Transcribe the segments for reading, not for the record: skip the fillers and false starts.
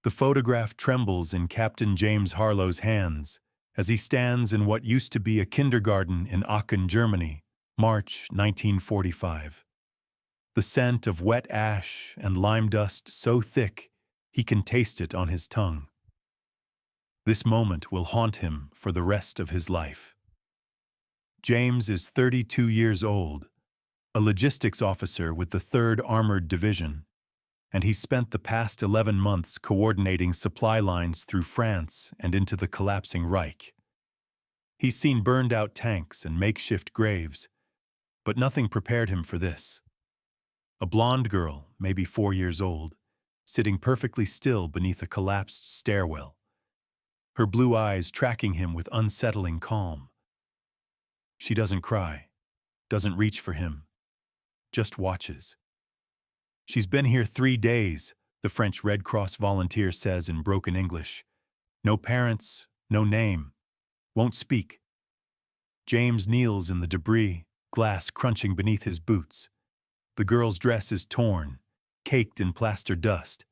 The photograph trembles in Captain James Harlow's hands as he stands in what used to be a kindergarten in Aachen, Germany, March 1945. The scent of wet ash and lime dust so thick he can taste it on his tongue. This moment will haunt him for the rest of his life. James is 32 years old, a logistics officer with the 3rd Armored Division, and he spent the past 11 months coordinating supply lines through France and into the collapsing Reich. He's seen burned-out tanks and makeshift graves, but nothing prepared him for this. A blonde girl, maybe 4 years old, sitting perfectly still beneath a collapsed stairwell, her blue eyes tracking him with unsettling calm. She doesn't cry, doesn't reach for him, just watches. She's been here 3 days, the French Red Cross volunteer says in broken English. No parents, no name, won't speak. James kneels in the debris, glass crunching beneath his boots. The girl's dress is torn, caked in plaster dust.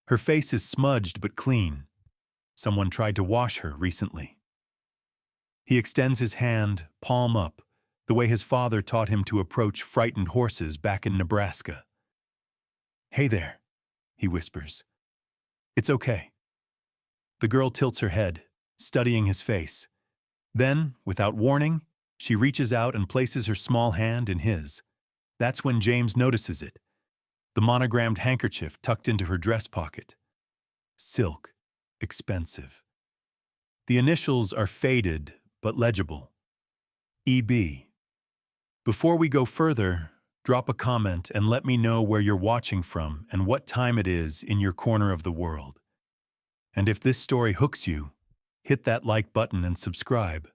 Her face is smudged but clean. Someone tried to wash her recently. He extends his hand, palm up, the way his father taught him to approach frightened horses back in Nebraska. "Hey there," he whispers. "It's okay." The girl tilts her head, studying his face. Then, without warning, she reaches out and places her small hand in his. That's when James notices it. The monogrammed handkerchief tucked into her dress pocket. Silk. Expensive. The initials are faded but legible. EB. Before we go further, drop a comment and let me know where you're watching from and what time it is in your corner of the world. And if this story hooks you, hit that like button and subscribe.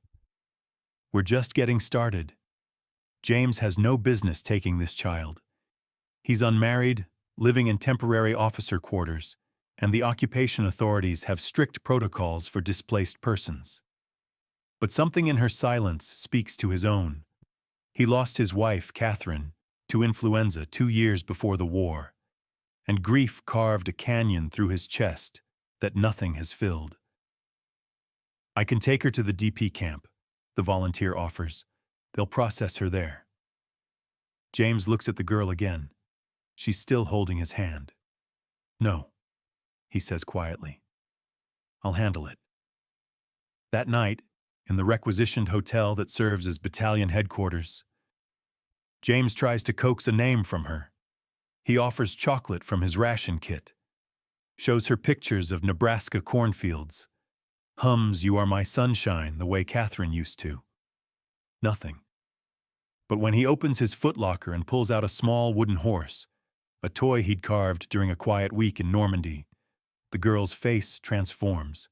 We're just getting started. James has no business taking this child. He's unmarried, living in temporary officer quarters, and the occupation authorities have strict protocols for displaced persons. But something in her silence speaks to his own. He lost his wife, Catherine, to influenza 2 years before the war, and grief carved a canyon through his chest that nothing has filled. "I can take her to the DP camp," the volunteer offers. "They'll process her there." James looks at the girl again. She's still holding his hand. "No," he says quietly. "I'll handle it." That night, in the requisitioned hotel that serves as battalion headquarters, James tries to coax a name from her. He offers chocolate from his ration kit, shows her pictures of Nebraska cornfields, hums "You Are My Sunshine" the way Catherine used to. Nothing. But when he opens his footlocker and pulls out a small wooden horse, a toy he'd carved during a quiet week in Normandy, the girl's face transforms.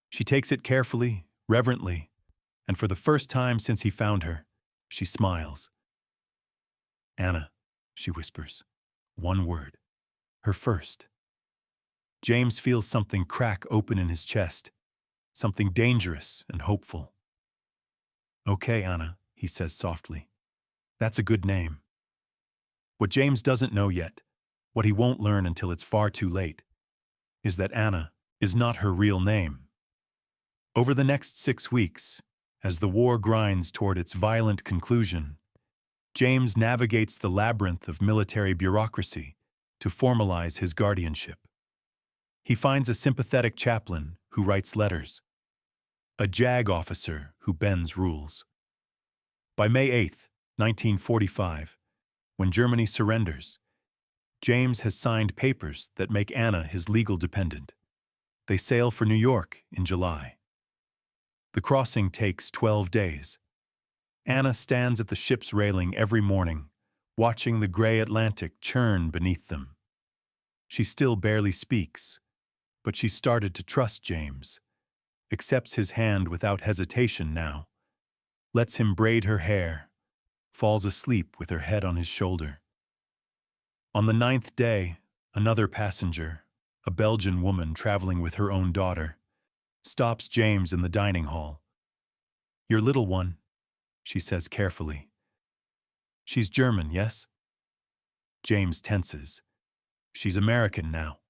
She takes it carefully, reverently, and for the first time since he found her, she smiles. "Anna," she whispers. One word. Her first. James feels something crack open in his chest, something dangerous and hopeful. "Okay, Anna," he says softly. "That's a good name." What James doesn't know yet, what he won't learn until it's far too late, is that Anna is not her real name. Over the next 6 weeks, as the war grinds toward its violent conclusion, James navigates the labyrinth of military bureaucracy to formalize his guardianship. He finds a sympathetic chaplain who writes letters, a JAG officer who bends rules. By May 8, 1945, when Germany surrenders, James has signed papers that make Anna his legal dependent. They sail for New York in July. The crossing takes 12 days. Anna stands at the ship's railing every morning, watching the gray Atlantic churn beneath them. She still barely speaks, but she's started to trust James, accepts his hand without hesitation now, lets him braid her hair, falls asleep with her head on his shoulder. On the 9th day, another passenger, a Belgian woman traveling with her own daughter, stops James in the dining hall. "Your little one," she says carefully. "She's German, yes?" James tenses. "She's American now."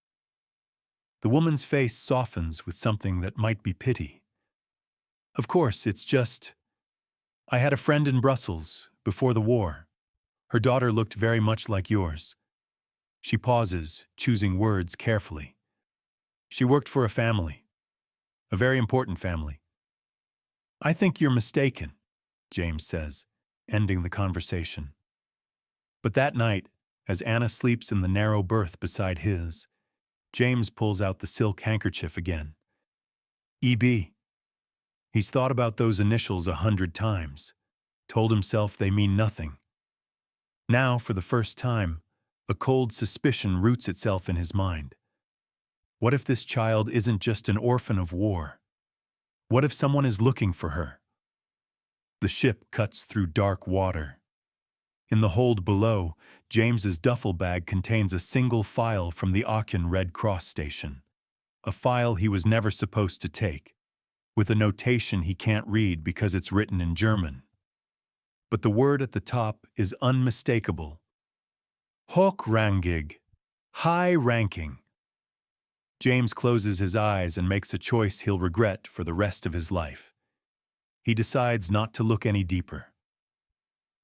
The woman's face softens with something that might be pity. Of course, it's just, I had a friend in Brussels before the war. Her daughter looked very much like yours. She pauses, choosing words carefully. She worked for a family, a very important family. I think you're mistaken, James says, ending the conversation. But that night, as Anna sleeps in the narrow berth beside his, James pulls out the silk handkerchief again. EB. He's thought about those initials 100 times, told himself they mean nothing. Now, for the first time, a cold suspicion roots itself in his mind. What if this child isn't just an orphan of war? What if someone is looking for her? The ship cuts through dark water. In the hold below, James's duffel bag contains a single file from the Aachen Red Cross station. A file he was never supposed to take, with a notation he can't read because it's written in German. But the word at the top is unmistakable. Hochrangig, high-ranking. James closes his eyes and makes a choice he'll regret for the rest of his life. He decides not to look any deeper.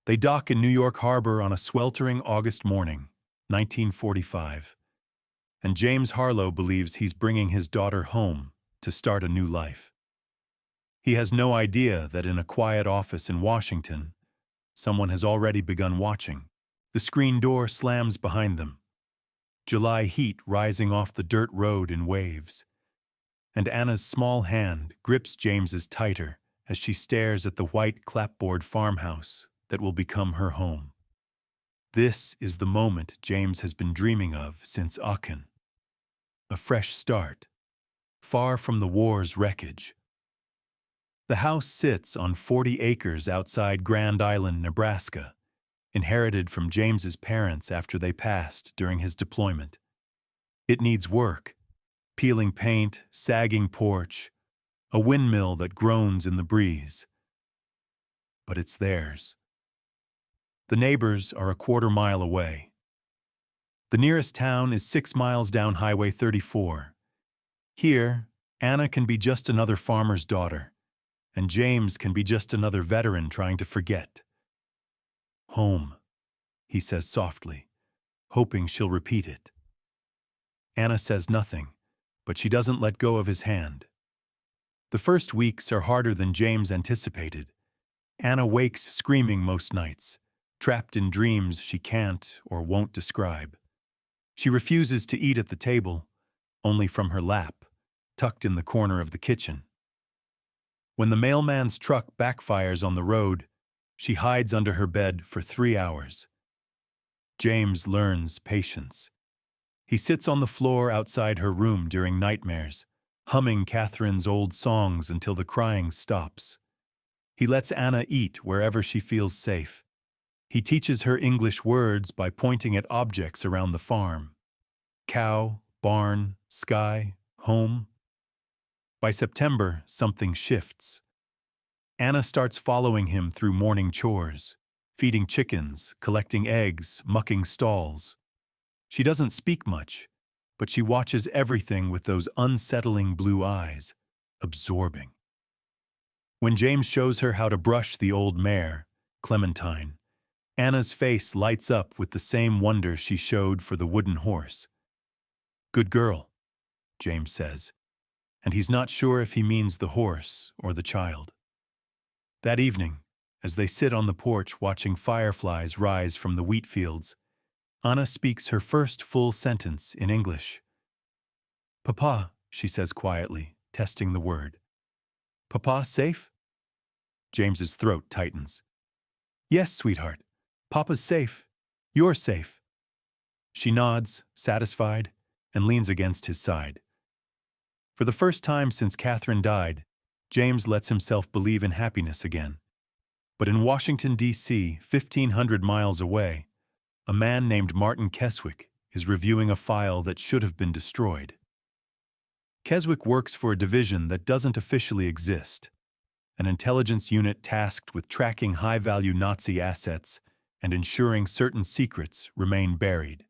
They dock in New York Harbor on a sweltering August morning, 1945, and James Harlow believes he's bringing his daughter home to start a new life. He has no idea that in a quiet office in Washington, someone has already begun watching. The screen door slams behind them. July heat rising off the dirt road in waves. And Anna's small hand grips James's tighter as she stares at the white clapboard farmhouse that will become her home. This is the moment James has been dreaming of since Aachen. A fresh start, far from the war's wreckage. The house sits on 40 acres outside Grand Island, Nebraska, inherited from James's parents after they passed during his deployment. It needs work, peeling paint, sagging porch, a windmill that groans in the breeze. But it's theirs. The neighbors are a quarter-mile away. The nearest town is 6 miles down Highway 34. Here, Anna can be just another farmer's daughter, and James can be just another veteran trying to forget. Home, he says softly, hoping she'll repeat it. Anna says nothing, but she doesn't let go of his hand. The first weeks are harder than James anticipated. Anna wakes screaming most nights, trapped in dreams she can't or won't describe. She refuses to eat at the table, only from her lap, tucked in the corner of the kitchen. When the mailman's truck backfires on the road, she hides under her bed for 3 hours. James learns patience. He sits on the floor outside her room during nightmares, humming Catherine's old songs until the crying stops. He lets Anna eat wherever she feels safe. He teaches her English words by pointing at objects around the farm. Cow, barn, sky, home. By September, something shifts. Anna starts following him through morning chores, feeding chickens, collecting eggs, mucking stalls. She doesn't speak much, but she watches everything with those unsettling blue eyes, absorbing. When James shows her how to brush the old mare, Clementine, Anna's face lights up with the same wonder she showed for the wooden horse. Good girl, James says, and he's not sure if he means the horse or the child. That evening, as they sit on the porch watching fireflies rise from the wheat fields, Anna speaks her first full sentence in English. Papa, she says quietly, testing the word. Papa safe? James's throat tightens. Yes, sweetheart. Papa's safe. You're safe. She nods, satisfied, and leans against his side. For the first time since Catherine died, James lets himself believe in happiness again. But in Washington, D.C., 1,500 miles away, a man named Martin Keswick is reviewing a file that should have been destroyed. Keswick works for a division that doesn't officially exist, an intelligence unit tasked with tracking high-value Nazi assets and ensuring certain secrets remain buried.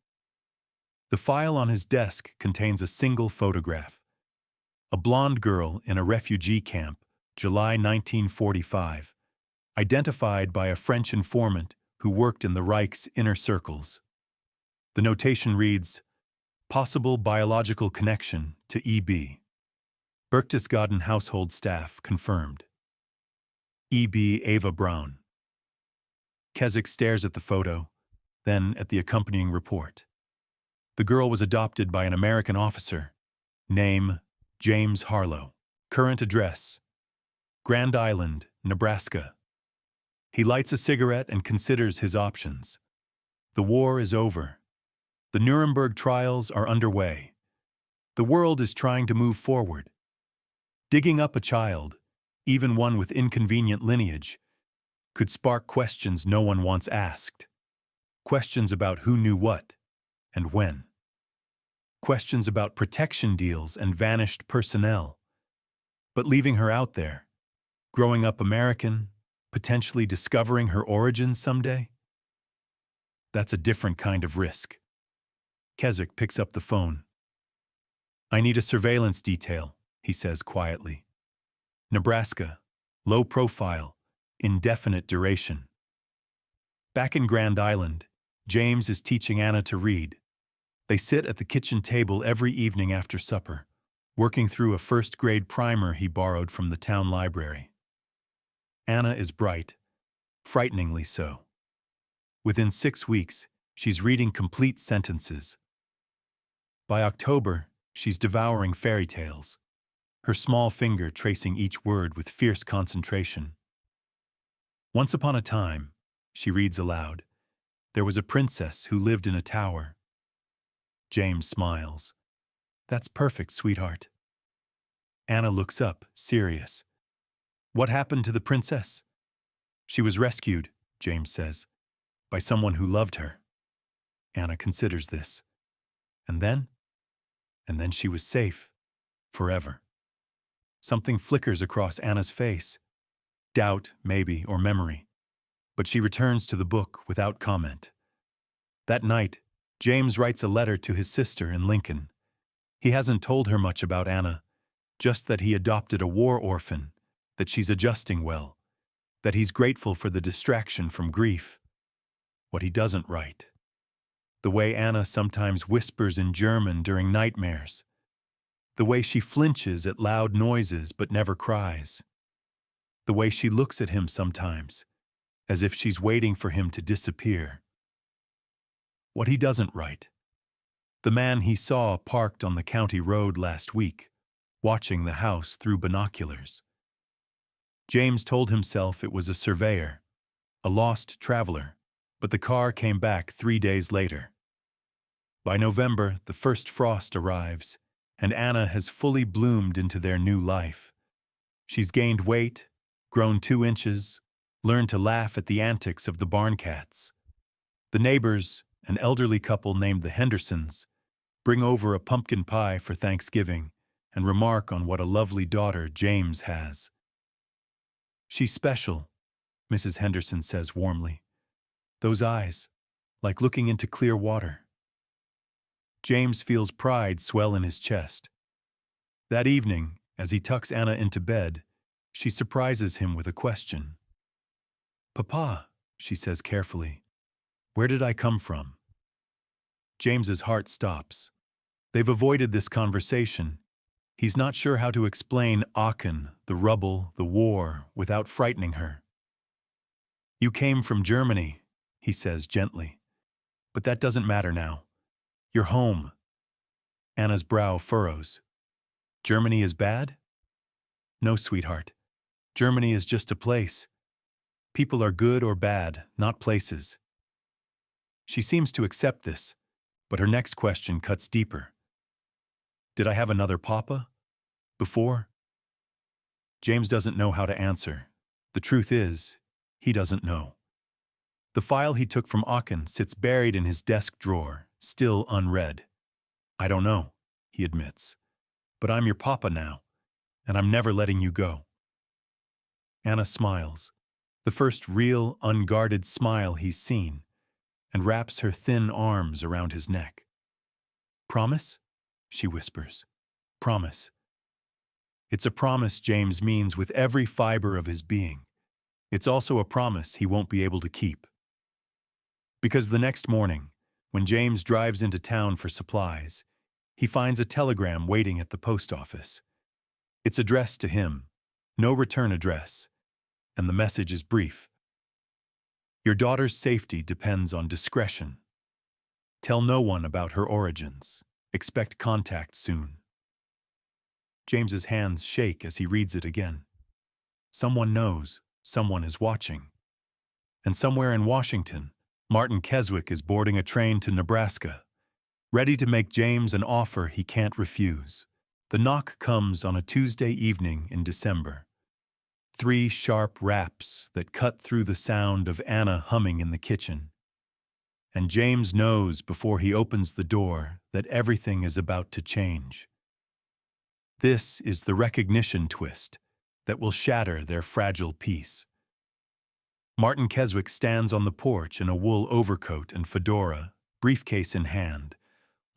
The file on his desk contains a single photograph. A blonde girl in a refugee camp, July 1945, identified by a French informant who worked in the Reich's inner circles. The notation reads, "Possible biological connection to EB. Berchtesgaden household staff confirmed. EB Ava Braun." Keswick stares at the photo, then at the accompanying report. The girl was adopted by an American officer. Name, James Harlow. Current address, Grand Island, Nebraska. He lights a cigarette and considers his options. The war is over. The Nuremberg trials are underway. The world is trying to move forward. Digging up a child, even one with inconvenient lineage, could spark questions no one once asked. Questions about who knew what and when. Questions about protection deals and vanished personnel. But leaving her out there, growing up American, potentially discovering her origins someday? That's a different kind of risk. Keswick picks up the phone. "I need a surveillance detail," he says quietly. "Nebraska, low profile, indefinite duration." Back in Grand Island, James is teaching Anna to read. They sit at the kitchen table every evening after supper, working through a first-grade primer he borrowed from the town library. Anna is bright, frighteningly so. Within 6 weeks, she's reading complete sentences. By October, she's devouring fairy tales, her small finger tracing each word with fierce concentration. "Once upon a time," she reads aloud, "there was a princess who lived in a tower." James smiles. "That's perfect, sweetheart." Anna looks up, serious. "What happened to the princess?" "She was rescued," James says, "by someone who loved her." Anna considers this. "And then?" "And then she was safe. Forever." Something flickers across Anna's face. Doubt, maybe, or memory. But she returns to the book without comment. That night, James writes a letter to his sister in Lincoln. He hasn't told her much about Anna, just that he adopted a war orphan, that she's adjusting well, that he's grateful for the distraction from grief. What he doesn't write: the way Anna sometimes whispers in German during nightmares, the way she flinches at loud noises but never cries, the way she looks at him sometimes, as if she's waiting for him to disappear. What he doesn't write: the man he saw parked on the county road last week, watching the house through binoculars. James told himself it was a surveyor, a lost traveler, but the car came back 3 days later. By November, the first frost arrives, and Anna has fully bloomed into their new life. She's gained weight, grown 2 inches, learned to laugh at the antics of the barn cats. The neighbors, an elderly couple named the Hendersons, bring over a pumpkin pie for Thanksgiving and remark on what a lovely daughter James has. "She's special," Mrs. Henderson says warmly. "Those eyes, like looking into clear water." James feels pride swell in his chest. That evening, as he tucks Anna into bed, she surprises him with a question. "Papa," she says carefully, "where did I come from?" James's heart stops. They've avoided this conversation. He's not sure how to explain Aachen, the rubble, the war, without frightening her. "You came from Germany," he says gently. "But that doesn't matter now. You're home." Anna's brow furrows. "Germany is bad?" "No, sweetheart. Germany is just a place. People are good or bad, not places." She seems to accept this, but her next question cuts deeper. "Did I have another papa? Before?" James doesn't know how to answer. The truth is, he doesn't know. The file he took from Aachen sits buried in his desk drawer, still unread. "I don't know," he admits. "But I'm your papa now, and I'm never letting you go." Anna smiles, the first real, unguarded smile he's seen, and wraps her thin arms around his neck. Promise? She whispers. Promise. It's a promise James means with every fiber of his being. It's also a promise he won't be able to keep. Because the next morning, when James drives into town for supplies, he finds a telegram waiting at the post office. It's addressed to him, no return address, and the message is brief. Your daughter's safety depends on discretion. Tell no one about her origins. Expect contact soon. James's hands shake as he reads it again. Someone knows, someone is watching. And somewhere in Washington, Martin Keswick is boarding a train to Nebraska, ready to make James an offer he can't refuse. The knock comes on a Tuesday evening in December. 3 sharp raps that cut through the sound of Anna humming in the kitchen. And James knows before he opens the door that everything is about to change. This is the recognition twist that will shatter their fragile peace. Martin Keswick stands on the porch in a wool overcoat and fedora, briefcase in hand,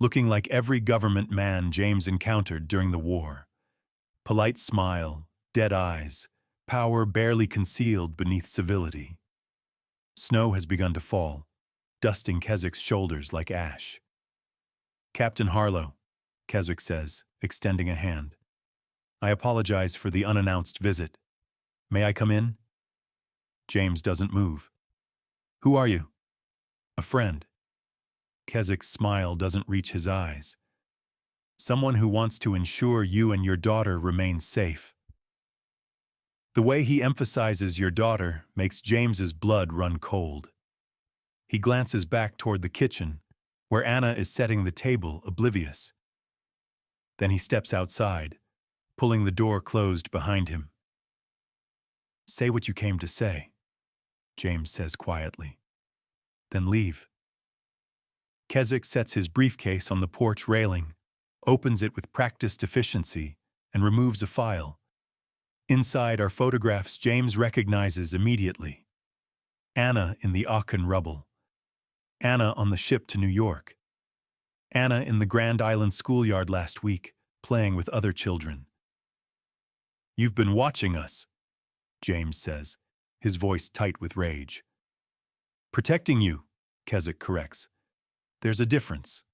looking like every government man James encountered during the war. Polite smile, dead eyes, power barely concealed beneath civility. Snow has begun to fall, dusting Keswick's shoulders like ash. Captain Harlow, Keswick says, extending a hand. I apologize for the unannounced visit. May I come in? James doesn't move. Who are you? A friend. Keswick's smile doesn't reach his eyes. Someone who wants to ensure you and your daughter remain safe. The way he emphasizes your daughter makes James's blood run cold. He glances back toward the kitchen, where Anna is setting the table, oblivious. Then he steps outside, pulling the door closed behind him. Say what you came to say, James says quietly. Then leave. Keswick sets his briefcase on the porch railing, opens it with practiced efficiency, and removes a file. Inside are photographs James recognizes immediately. Anna in the Aachen rubble. Anna on the ship to New York. Anna in the Grand Island schoolyard last week, playing with other children. You've been watching us, James says, his voice tight with rage. Protecting you, Keswick corrects. There's a difference.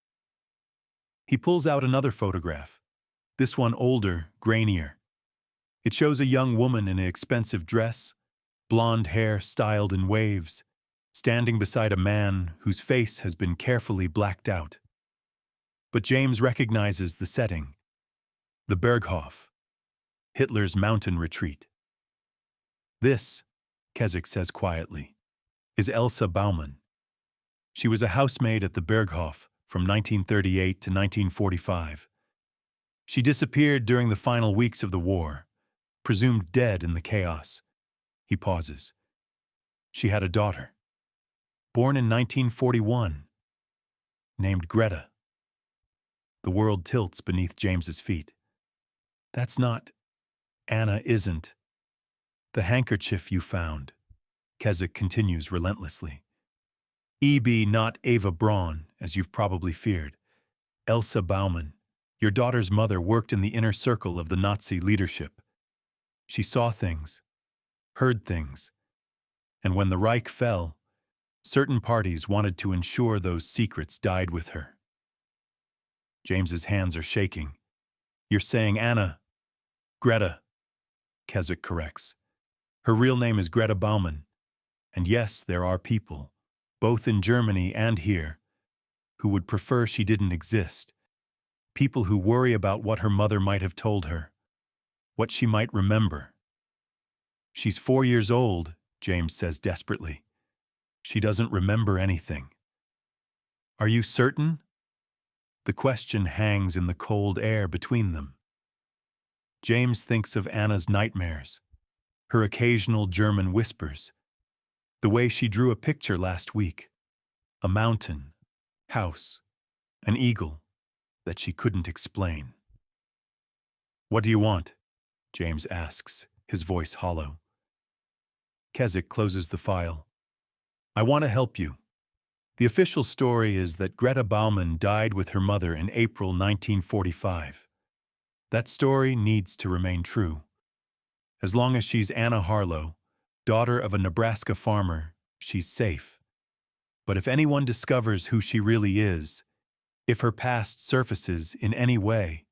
He pulls out another photograph, this one older, grainier. It shows a young woman in an expensive dress, blonde hair styled in waves, standing beside a man whose face has been carefully blacked out. But James recognizes the setting. The Berghof, Hitler's mountain retreat. This, Keswick says quietly, is Elsa Baumann. She was a housemaid at the Berghof from 1938 to 1945. She disappeared during the final weeks of the war, presumed dead in the chaos. He pauses. She had a daughter, born in 1941, named Greta. The world tilts beneath James's feet. That's not... Anna isn't. The handkerchief you found, Keswick continues relentlessly. E.B. not Ava Braun, as you've probably feared. Elsa Baumann, your daughter's mother, worked in the inner circle of the Nazi leadership. She saw things, heard things, and when the Reich fell, certain parties wanted to ensure those secrets died with her. James's hands are shaking. You're saying Anna... Greta, Keswick corrects. Her real name is Greta Baumann. And yes, there are people, both in Germany and here, who would prefer she didn't exist. People who worry about what her mother might have told her, what she might remember. She's 4 years old, James says desperately. She doesn't remember anything. Are you certain? The question hangs in the cold air between them. James thinks of Anna's nightmares, her occasional German whispers, the way she drew a picture last week, a mountain, house, an eagle that she couldn't explain. What do you want? James asks, his voice hollow. Keswick closes the file. I want to help you. The official story is that Greta Baumann died with her mother in April 1945. That story needs to remain true. As long as she's Anna Harlow, daughter of a Nebraska farmer, she's safe. But if anyone discovers who she really is, if her past surfaces in any way,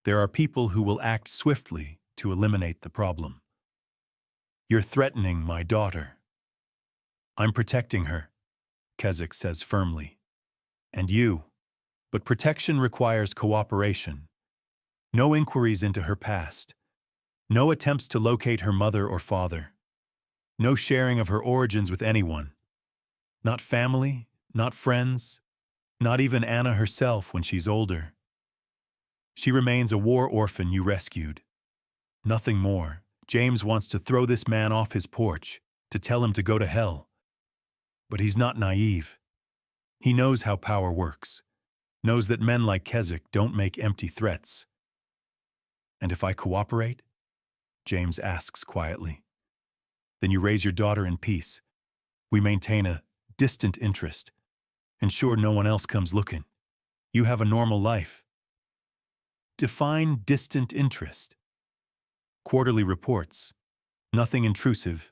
there are people who will act swiftly to eliminate the problem. You're threatening my daughter. I'm protecting her, Keswick says firmly. And you. But protection requires cooperation. No inquiries into her past. No attempts to locate her mother or father. No sharing of her origins with anyone. Not family, not friends, not even Anna herself when she's older. She remains a war orphan you rescued. Nothing more. James wants to throw this man off his porch, to tell him to go to hell. But he's not naive. He knows how power works, knows that men like Keswick don't make empty threats. And if I cooperate? James asks quietly. Then you raise your daughter in peace. We maintain a distant interest. Ensure no one else comes looking. You have a normal life. Define distant interest. Quarterly reports. Nothing intrusive.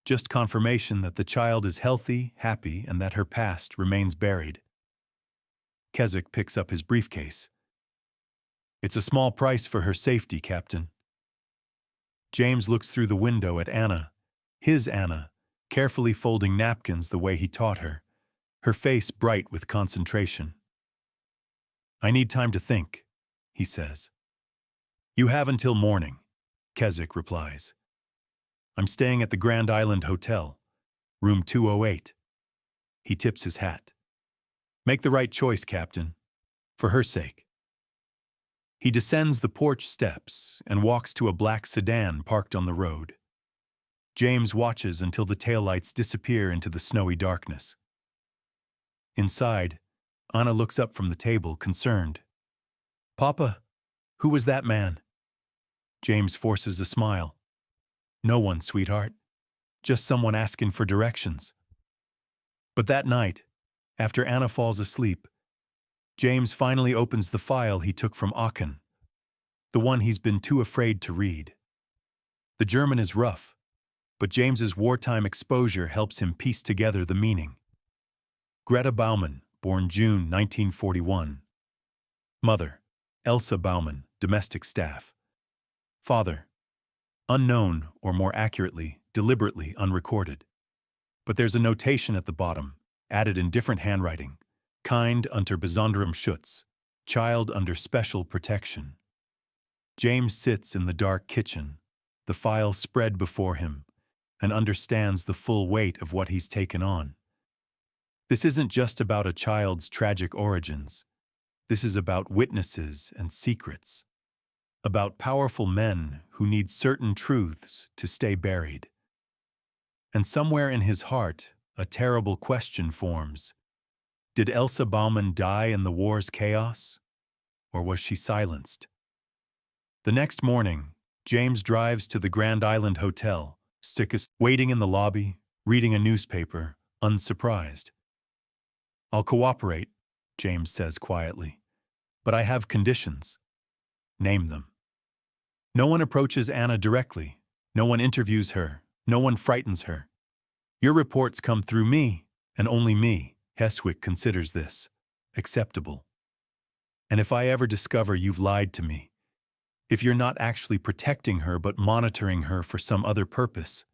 Just confirmation that the child is healthy, happy, and that her past remains buried. Keswick picks up his briefcase. It's a small price for her safety, Captain. James looks through the window at Anna, his Anna, carefully folding napkins the way he taught her, her face bright with concentration. I need time to think, he says. You have until morning, Keswick replies. I'm staying at the Grand Island Hotel, room 208. He tips his hat. Make the right choice, Captain, for her sake. He descends the porch steps and walks to a black sedan parked on the road. James watches until the taillights disappear into the snowy darkness. Inside, Anna looks up from the table, concerned. Papa, who was that man? James forces a smile. No one, sweetheart. Just someone asking for directions. But that night, after Anna falls asleep, James finally opens the file he took from Aachen, the one he's been too afraid to read. The German is rough, but James's wartime exposure helps him piece together the meaning. Greta Baumann, born June 1941. Mother, Elsa Baumann, domestic staff. Father, unknown, or more accurately, deliberately unrecorded. But there's a notation at the bottom, added in different handwriting. Kind unter besonderem Schutz, child under special protection. James sits in the dark kitchen, the file spread before him, and understands the full weight of what he's taken on. This isn't just about a child's tragic origins. This is about witnesses and secrets, about powerful men who need certain truths to stay buried. And somewhere in his heart, a terrible question forms. Did Elsa Baumann die in the war's chaos? Or was she silenced? The next morning, James drives to the Grand Island Hotel, waiting in the lobby, reading a newspaper, unsurprised. I'll cooperate, James says quietly, but I have conditions. Name them. No one approaches Anna directly. No one interviews her. No one frightens her. Your reports come through me, and only me. Keswick considers this acceptable. And if I ever discover you've lied to me, if you're not actually protecting her but monitoring her for some other purpose,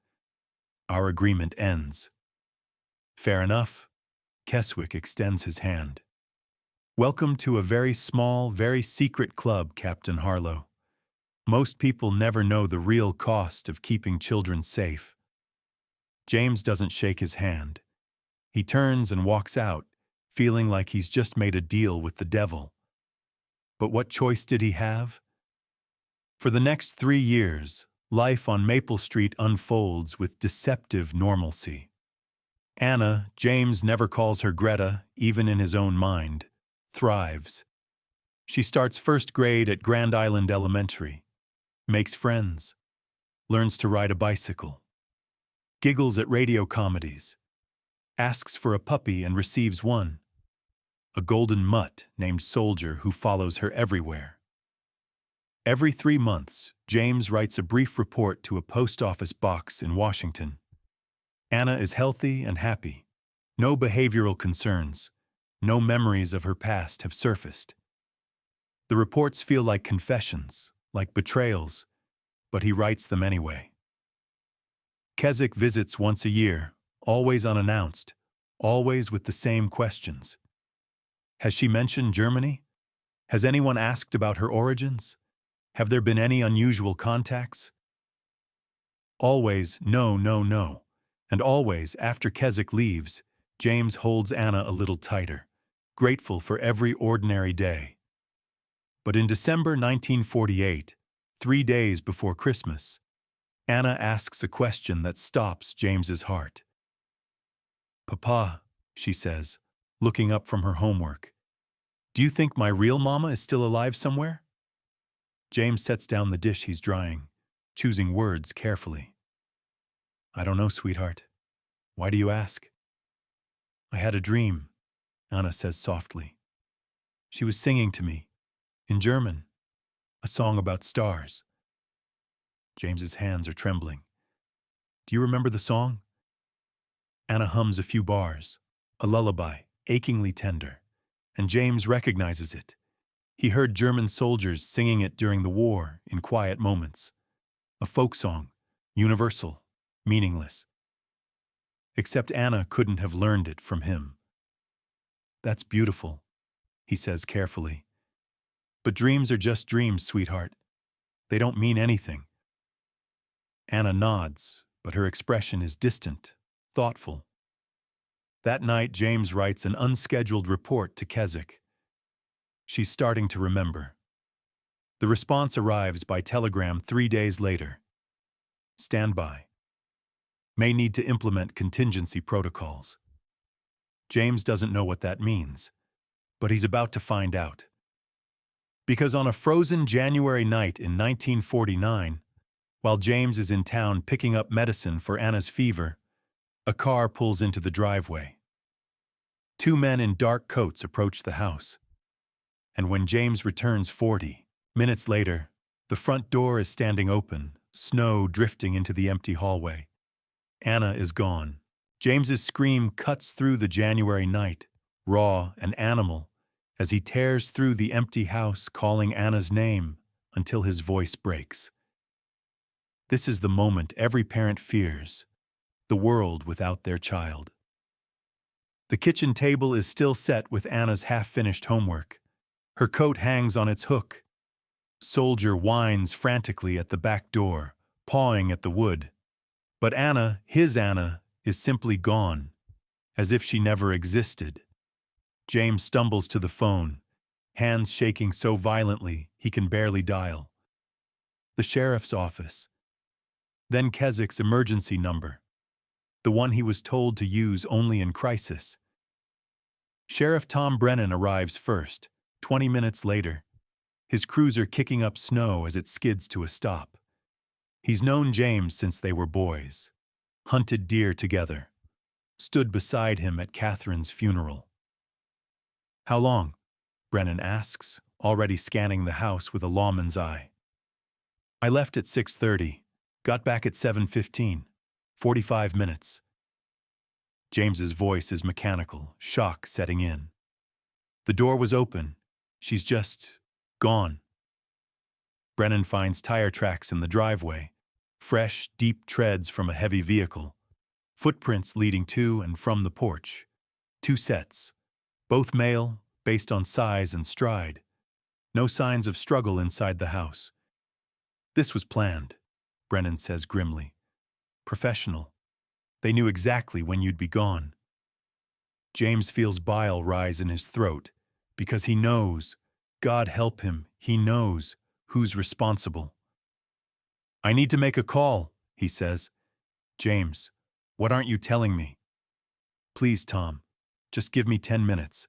our agreement ends. Fair enough. Keswick extends his hand. Welcome to a very small, very secret club, Captain Harlow. Most people never know the real cost of keeping children safe. James doesn't shake his hand. He turns and walks out, feeling like he's just made a deal with the devil. But what choice did he have? For the next 3 years, life on Maple Street unfolds with deceptive normalcy. Anna, James never calls her Greta, even in his own mind, thrives. She starts first grade at Grand Island Elementary, makes friends, learns to ride a bicycle, giggles at radio comedies, asks for a puppy and receives one, a golden mutt named Soldier who follows her everywhere. Every 3 months, James writes a brief report to a post office box in Washington. Anna is healthy and happy. No behavioral concerns. No memories of her past have surfaced. The reports feel like confessions, like betrayals, but he writes them anyway. Keswick visits once a year, always unannounced, always with the same questions. Has she mentioned Germany? Has anyone asked about her origins? Have there been any unusual contacts? Always, no, no, no. And always, after Keswick leaves, James holds Anna a little tighter, grateful for every ordinary day. But in December 1948, 3 days before Christmas, Anna asks a question that stops James's heart. "Papa," she says, looking up from her homework, "do you think my real mama is still alive somewhere?" James sets down the dish he's drying, choosing words carefully. "I don't know, sweetheart. Why do you ask?" "I had a dream," Anna says softly. "She was singing to me, in German, a song about stars." James's hands are trembling. "Do you remember the song?" Anna hums a few bars, a lullaby, achingly tender, and James recognizes it. He heard German soldiers singing it during the war in quiet moments. A folk song, universal, meaningless. Except Anna couldn't have learned it from him. "That's beautiful," he says carefully. "But dreams are just dreams, sweetheart. They don't mean anything." Anna nods, but her expression is distant, thoughtful. That night, James writes an unscheduled report to Keswick. She's starting to remember. The response arrives by telegram 3 days later. "Stand by. May need to implement contingency protocols." James doesn't know what that means, but he's about to find out. Because on a frozen January night in 1949, while James is in town picking up medicine for Anna's fever, a car pulls into the driveway. 2 men in dark coats approach the house. And when James returns 40 minutes later, the front door is standing open, snow drifting into the empty hallway. Anna is gone. James's scream cuts through the January night, raw and animal, as he tears through the empty house calling Anna's name until his voice breaks. This is the moment every parent fears, the world without their child. The kitchen table is still set with Anna's half-finished homework. Her coat hangs on its hook. Soldier whines frantically at the back door, pawing at the wood. But Anna, his Anna, is simply gone, as if she never existed. James stumbles to the phone, hands shaking so violently he can barely dial. The sheriff's office. Then Keswick's emergency number, the one he was told to use only in crisis. Sheriff Tom Brennan arrives first, 20 minutes later, his cruiser kicking up snow as it skids to a stop. He's known James since they were boys, hunted deer together, stood beside him at Catherine's funeral. "How long?" Brennan asks, already scanning the house with a lawman's eye. "I left at 6:30, got back at 7:15, 45 minutes. James's voice is mechanical, shock setting in. The door was open. She's just gone. Brennan finds tire tracks in the driveway, fresh, deep treads from a heavy vehicle, footprints leading to and from the porch. 2 sets, both male, based on size and stride. No signs of struggle inside the house. "This was planned," Brennan says grimly. "Professional. They knew exactly when you'd be gone." James feels bile rise in his throat because he knows, God help him, he knows who's responsible. "I need to make a call," he says. "James, what aren't you telling me?" "Please, Tom, just give me 10 minutes.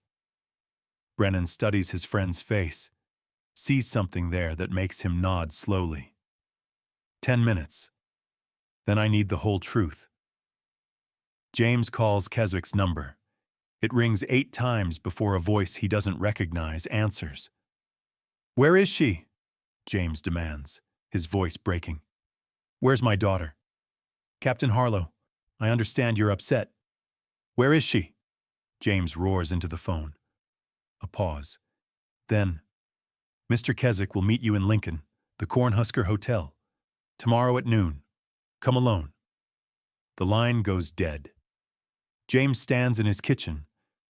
Brennan studies his friend's face, sees something there that makes him nod slowly. 10 minutes. Then I need the whole truth. James calls Keswick's number. It rings 8 times before a voice he doesn't recognize answers. "Where is she?" James demands, his voice breaking. "Where's my daughter?" "Captain Harlow, I understand you're upset. Where is she?" James roars into the phone. A pause. Then, "Mr. Keswick will meet you in Lincoln, the Cornhusker Hotel. Tomorrow at noon. Come alone." The line goes dead. James stands in his kitchen,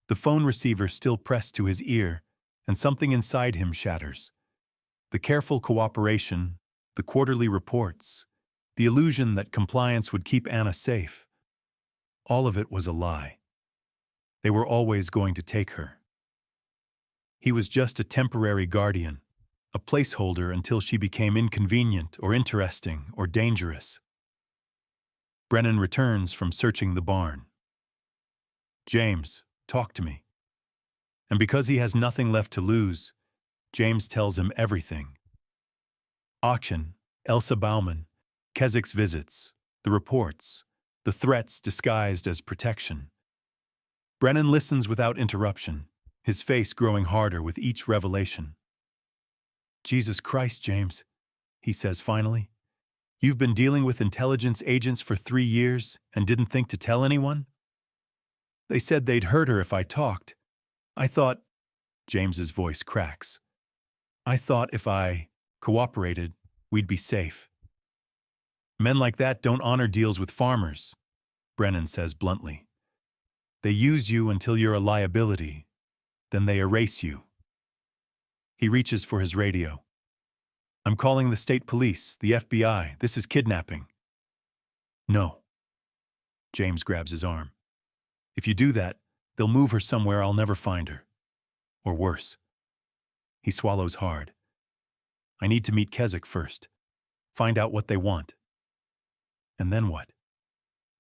the phone receiver still pressed to his ear, and something inside him shatters. The careful cooperation, the quarterly reports, the illusion that compliance would keep Anna safe. All of it was a lie. They were always going to take her. He was just a temporary guardian, a placeholder until she became inconvenient or interesting or dangerous. Brennan returns from searching the barn. "James, talk to me." And because he has nothing left to lose, James tells him everything. Auction, Elsa Bauman, Keswick's visits, the reports, the threats disguised as protection. Brennan listens without interruption, his face growing harder with each revelation. "Jesus Christ, James," he says finally. "You've been dealing with intelligence agents for 3 years and didn't think to tell anyone?" "They said they'd hurt her if I talked. I thought," James's voice cracks, "I thought if I cooperated, we'd be safe." "Men like that don't honor deals with farmers," Brennan says bluntly. "They use you until you're a liability, then they erase you." He reaches for his radio. "I'm calling the state police, the FBI. This is kidnapping." "No." James grabs his arm. "If you do that, they'll move her somewhere I'll never find her. Or worse." He swallows hard. "I need to meet Keswick first. Find out what they want." "And then what?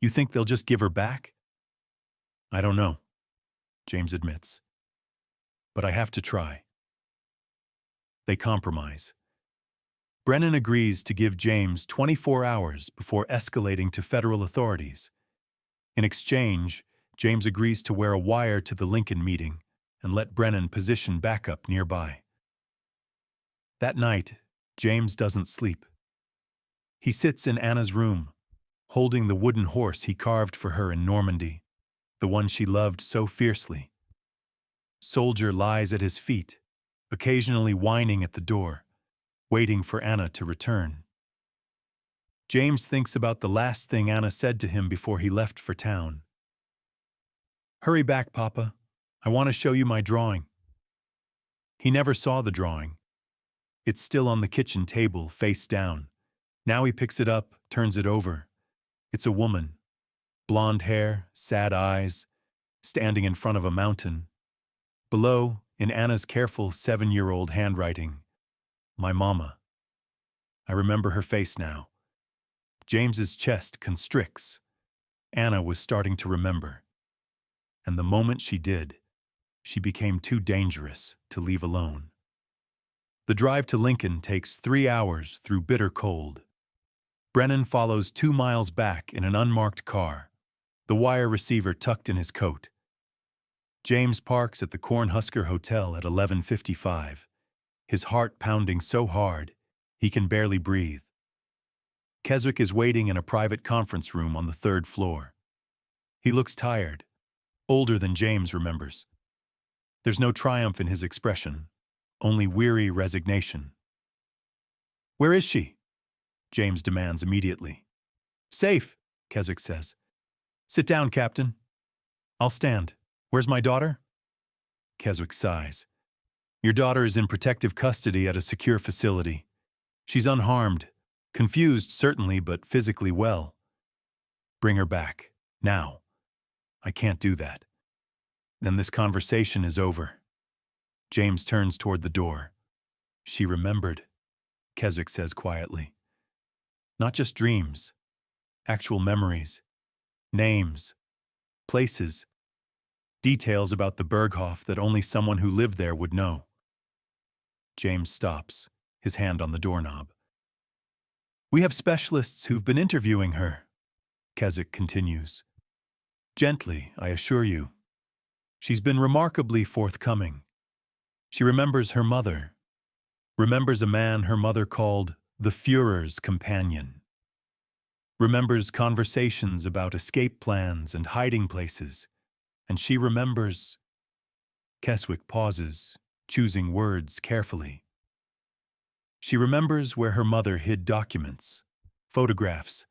You think they'll just give her back?" "I don't know," James admits. "But I have to try." They compromise. Brennan agrees to give James 24 hours before escalating to federal authorities. In exchange, James agrees to wear a wire to the Lincoln meeting and let Brennan position backup nearby. That night, James doesn't sleep. He sits in Anna's room, holding the wooden horse he carved for her in Normandy, the one she loved so fiercely. Soldier lies at his feet, occasionally whining at the door, waiting for Anna to return. James thinks about the last thing Anna said to him before he left for town. "Hurry back, Papa. I want to show you my drawing." He never saw the drawing. It's still on the kitchen table, face down. Now he picks it up, turns it over. It's a woman. Blonde hair, sad eyes, standing in front of a mountain. Below, in Anna's careful 7-year-old handwriting, "My mama." I remember her face now. James's chest constricts. Anna was starting to remember. And the moment she did, she became too dangerous to leave alone. The drive to Lincoln takes 3 hours through bitter cold. Brennan follows 2 miles back in an unmarked car, the wire receiver tucked in his coat. James parks at the Cornhusker Hotel at 11:55, his heart pounding so hard he can barely breathe. Keswick is waiting in a private conference room on the 3rd floor. He looks tired, older than James remembers. There's no triumph in his expression, only weary resignation. "Where is she?" James demands immediately. "Safe," Keswick says. "Sit down, Captain." "I'll stand. Where's my daughter?" Keswick sighs. "Your daughter is in protective custody at a secure facility. She's unharmed, confused certainly, but physically well. Bring her back, now." "I can't do that." "Then this conversation is over." James turns toward the door. "She remembered," Keswick says quietly. "Not just dreams, actual memories, names, places, details about the Berghof that only someone who lived there would know." James stops, his hand on the doorknob. "We have specialists who've been interviewing her," Keswick continues. Gently, I assure you. She's been remarkably forthcoming. She remembers her mother, remembers a man her mother called the Führer's companion, remembers conversations about escape plans and hiding places, and she remembers... Keswick pauses, choosing words carefully. She remembers where her mother hid documents, photographs,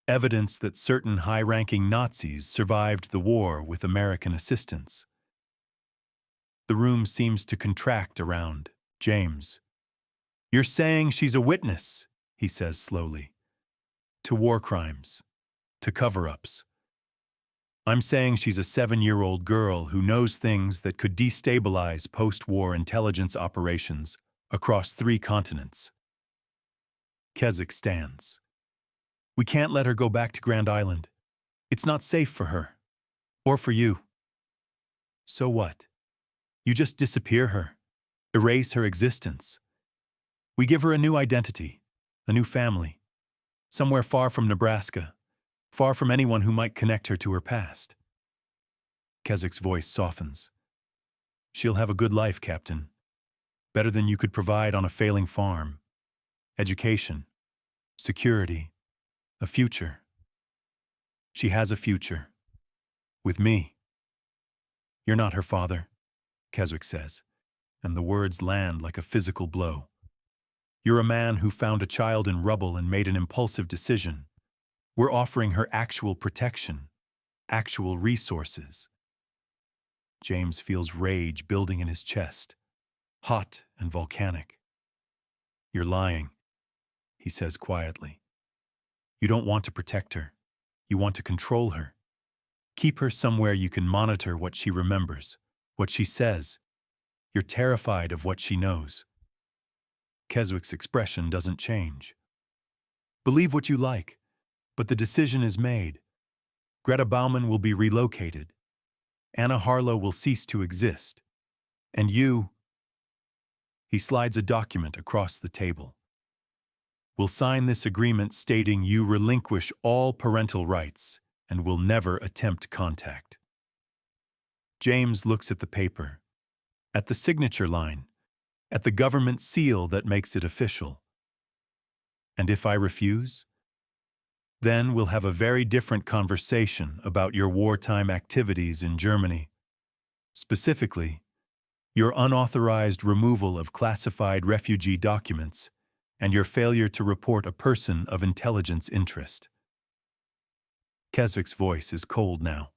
evidence that certain high-ranking Nazis survived the war with American assistance. The room seems to contract around James. "You're saying she's a witness," he says slowly, "to war crimes, to cover-ups. I'm saying she's a 7-year-old girl who knows things that could destabilize post-war intelligence operations across 3 continents." Keswick stands. "We can't let her go back to Grand Island. It's not safe for her. Or for you." "So what? You just disappear her, erase her existence. We give her a new identity, a new family, somewhere far from Nebraska, far from anyone who might connect her to her past." Keswick's voice softens. "She'll have a good life, Captain. Better than you could provide on a failing farm. Education, security, a future. She has a future. With me." "You're not her father," Keswick says, and the words land like a physical blow. "You're a man who found a child in rubble and made an impulsive decision. We're offering her actual protection, actual resources." James feels rage building in his chest, hot and volcanic. "You're lying," he says quietly. "You don't want to protect her. You want to control her. Keep her somewhere you can monitor what she remembers, what she says. You're terrified of what she knows." Keswick's expression doesn't change. "Believe what you like, but the decision is made. Greta Bauman will be relocated. Anna Harlow will cease to exist. And you..." He slides a document across the table. "Will sign this agreement stating you relinquish all parental rights and will never attempt contact." James looks at the paper, at the signature line, at the government seal that makes it official. "And if I refuse? Then we'll have a very different conversation about your wartime activities in Germany. Specifically, your unauthorized removal of classified refugee documents and your failure to report a person of intelligence interest." Keswick's voice is cold now.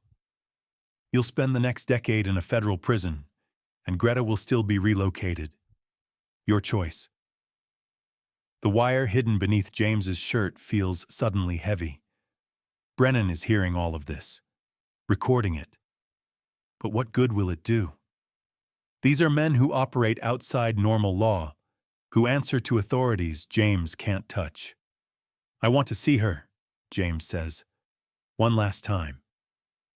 "You'll spend the next decade in a federal prison, and Greta will still be relocated. Your choice." The wire hidden beneath James's shirt feels suddenly heavy. Brennan is hearing all of this, recording it. But what good will it do? These are men who operate outside normal law, who answer to authorities James can't touch. "I want to see her," James says. "One last time.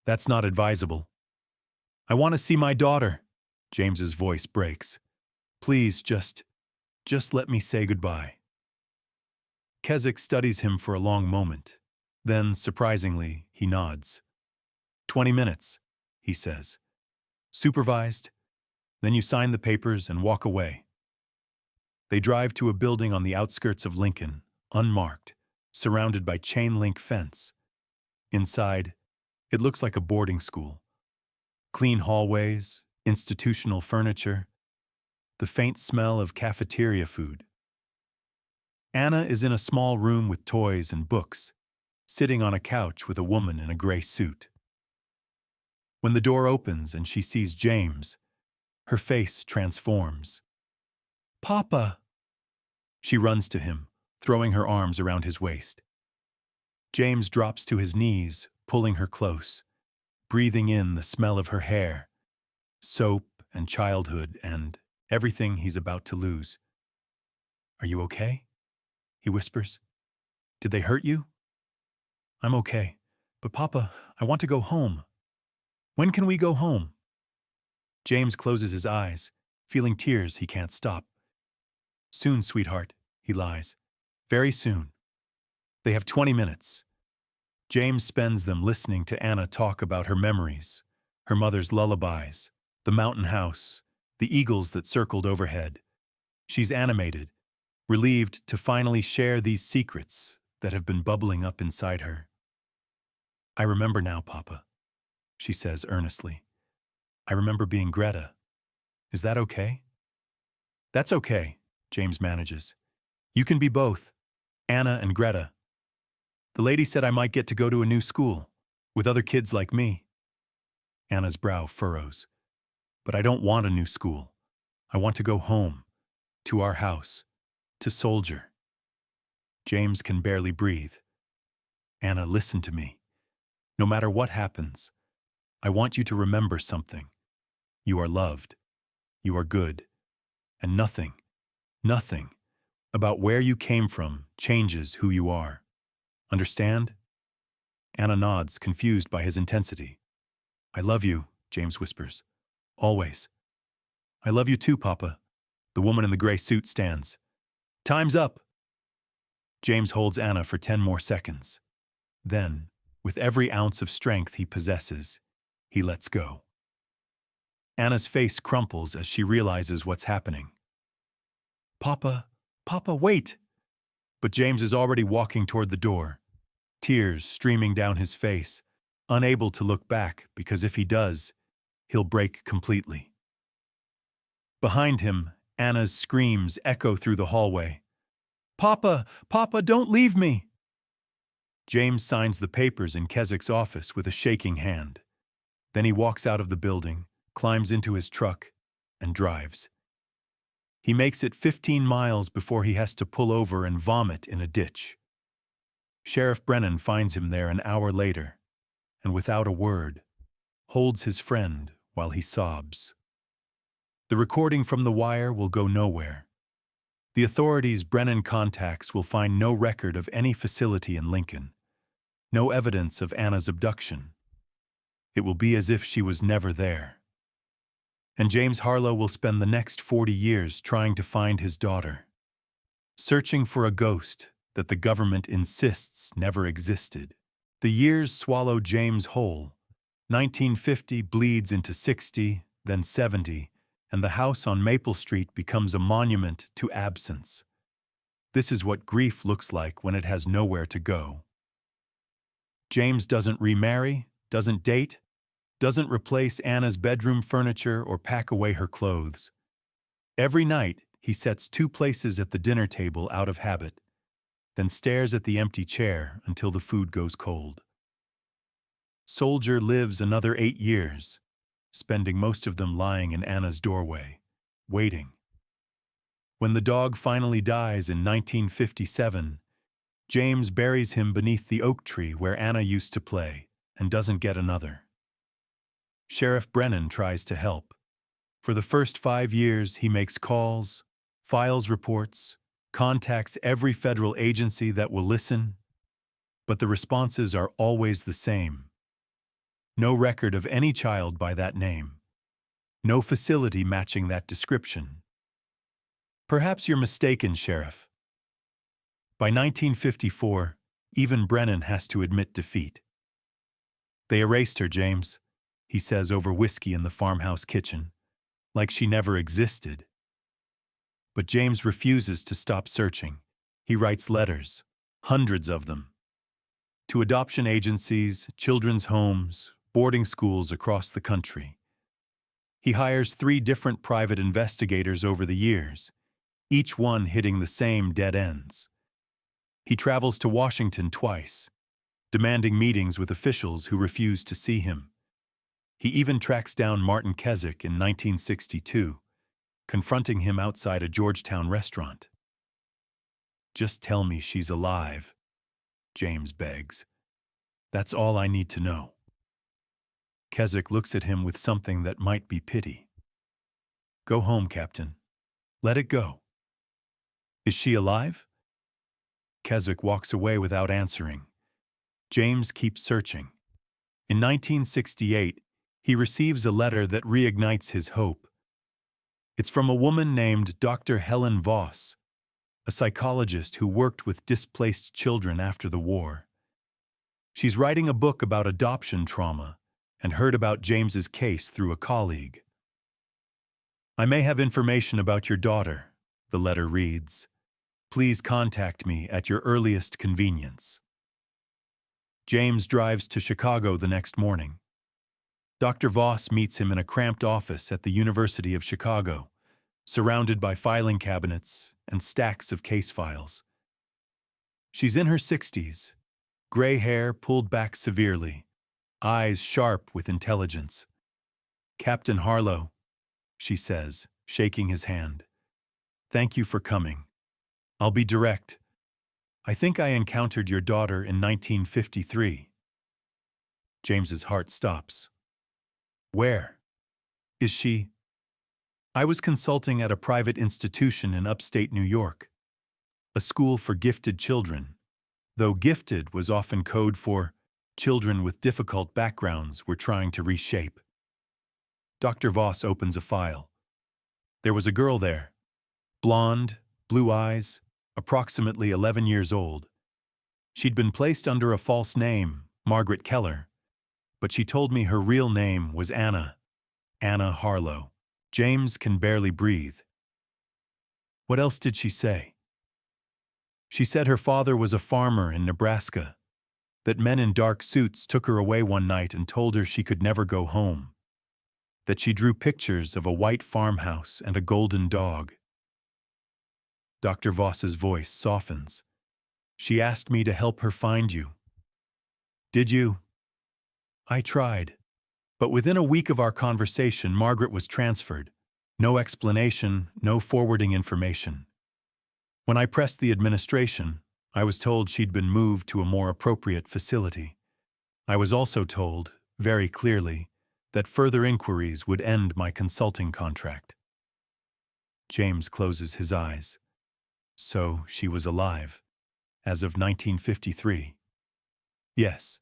That's not advisable." "I want to see my daughter," James's voice breaks. "Please, just let me say goodbye." Keswick studies him for a long moment. Then, surprisingly, he nods. 20 minutes, he says. "Supervised. Then you sign the papers and walk away." They drive to a building on the outskirts of Lincoln, unmarked, surrounded by chain-link fence. Inside, it looks like a boarding school. Clean hallways, institutional furniture, the faint smell of cafeteria food. Anna is in a small room with toys and books, sitting on a couch with a woman in a gray suit. When the door opens and she sees James, her face transforms. "Papa!" She runs to him, throwing her arms around his waist. James drops to his knees, pulling her close, breathing in the smell of her hair, soap and childhood and everything he's about to lose. "Are you okay?" he whispers. "Did they hurt you?" "I'm okay, but Papa, I want to go home." "When can we go home?" James closes his eyes, feeling tears he can't stop. "Soon, sweetheart," he lies. "Very soon. They have 20 minutes. James spends them listening to Anna talk about her memories, her mother's lullabies, the mountain house, the eagles that circled overhead. She's animated, relieved to finally share these secrets that have been bubbling up inside her. "I remember now, Papa," she says earnestly. "I remember being Greta. Is that okay?" "That's okay," James manages. "You can be both, Anna and Greta. The lady said I might get to go to a new school, with other kids like me." Anna's brow furrows. "But I don't want a new school. I want to go home, to our house, to Soldier." James can barely breathe. "Anna, listen to me. No matter what happens, I want you to remember something. You are loved. You are good. And nothing about where you came from changes who you are. Understand?" Anna nods, confused by his intensity. "I love you," James whispers. "Always." "I love you too, Papa." The woman in the gray suit stands. "Time's up." James holds Anna for 10 more seconds. Then, with every ounce of strength he possesses, he lets go. Anna's face crumples as she realizes what's happening. Papa, wait!" But James is already walking toward the door, tears streaming down his face, unable to look back because if he does, he'll break completely. Behind him, Anna's screams echo through the hallway. Papa, don't leave me!" James signs the papers in Kezich's office with a shaking hand. Then he walks out of the building, climbs into his truck, and drives. He makes it 15 miles before he has to pull over and vomit in a ditch. Sheriff Brennan finds him there an hour later, and without a word, holds his friend while he sobs. The recording from the wire will go nowhere. The authorities Brennan contacts will find no record of any facility in Lincoln, no evidence of Anna's abduction. It will be as if she was never there. And James Harlow will spend the next 40 years trying to find his daughter, searching for a ghost that the government insists never existed. The years swallow James whole. 1950 bleeds into 60, then 70, and the house on Maple Street becomes a monument to absence. This is what grief looks like when it has nowhere to go. James doesn't remarry, doesn't date, doesn't replace Anna's bedroom furniture or pack away her clothes. Every night, he sets 2 places at the dinner table out of habit, then stares at the empty chair until the food goes cold. Soldier lives another 8 years, spending most of them lying in Anna's doorway, waiting. When the dog finally dies in 1957, James buries him beneath the oak tree where Anna used to play and doesn't get another. Sheriff Brennan tries to help. For the first 5 years, he makes calls, files reports, contacts every federal agency that will listen, but the responses are always the same. No record of any child by that name. No facility matching that description. Perhaps you're mistaken, Sheriff. By 1954, even Brennan has to admit defeat. "They erased her, James," he says over whiskey in the farmhouse kitchen, like she never existed. But James refuses to stop searching. He writes letters, hundreds of them, to adoption agencies, children's homes, boarding schools across the country. He hires 3 different private investigators over the years, each one hitting the same dead ends. He travels to Washington twice, demanding meetings with officials who refuse to see him. He even tracks down Martin Kezich in 1962, confronting him outside a Georgetown restaurant. "Just tell me she's alive," James begs. "That's all I need to know." Kezich looks at him with something that might be pity. "Go home, Captain. Let it go." "Is she alive?" Kezich walks away without answering. James keeps searching. In 1968, he receives a letter that reignites his hope. It's from a woman named Dr. Helen Voss, a psychologist who worked with displaced children after the war. She's writing a book about adoption trauma and heard about James's case through a colleague. I may have information about your daughter, the letter reads. Please contact me at your earliest convenience. James drives to Chicago the next morning. Dr. Voss meets him in a cramped office at the University of Chicago, surrounded by filing cabinets and stacks of case files. She's in her 60s, gray hair pulled back severely, eyes sharp with intelligence. Captain Harlow, she says, shaking his hand. Thank you for coming. I'll be direct. I think I encountered your daughter in 1953. James's heart stops. Where? Is she? I was consulting at a private institution in upstate New York, a school for gifted children, though gifted was often code for children with difficult backgrounds we're trying to reshape. Dr. Voss opens a file. There was a girl there, blonde, blue eyes, approximately 11 years old. She'd been placed under a false name, Margaret Keller, but she told me her real name was Anna Harlow. James can barely breathe. What else did she say? She said her father was a farmer in Nebraska, that men in dark suits took her away one night and told her she could never go home, that she drew pictures of a white farmhouse and a golden dog. Dr. Voss's voice softens. She asked me to help her find you. Did you? I tried. But within a week of our conversation, Margaret was transferred. No explanation, no forwarding information. When I pressed the administration, I was told she'd been moved to a more appropriate facility. I was also told, very clearly, that further inquiries would end my consulting contract. James closes his eyes. So she was alive, as of 1953. Yes,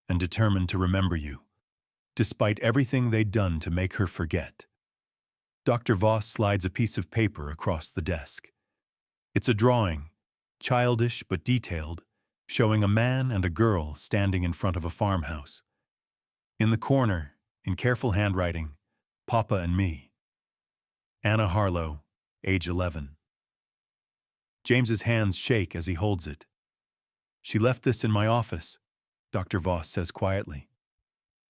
and determined to remember you, despite everything they'd done to make her forget. Dr. Voss slides a piece of paper across the desk. It's a drawing, childish but detailed, showing a man and a girl standing in front of a farmhouse. In the corner, in careful handwriting, Papa and me. Anna Harlow, age 11. James's hands shake as he holds it. She left this in my office, Dr. Voss says quietly.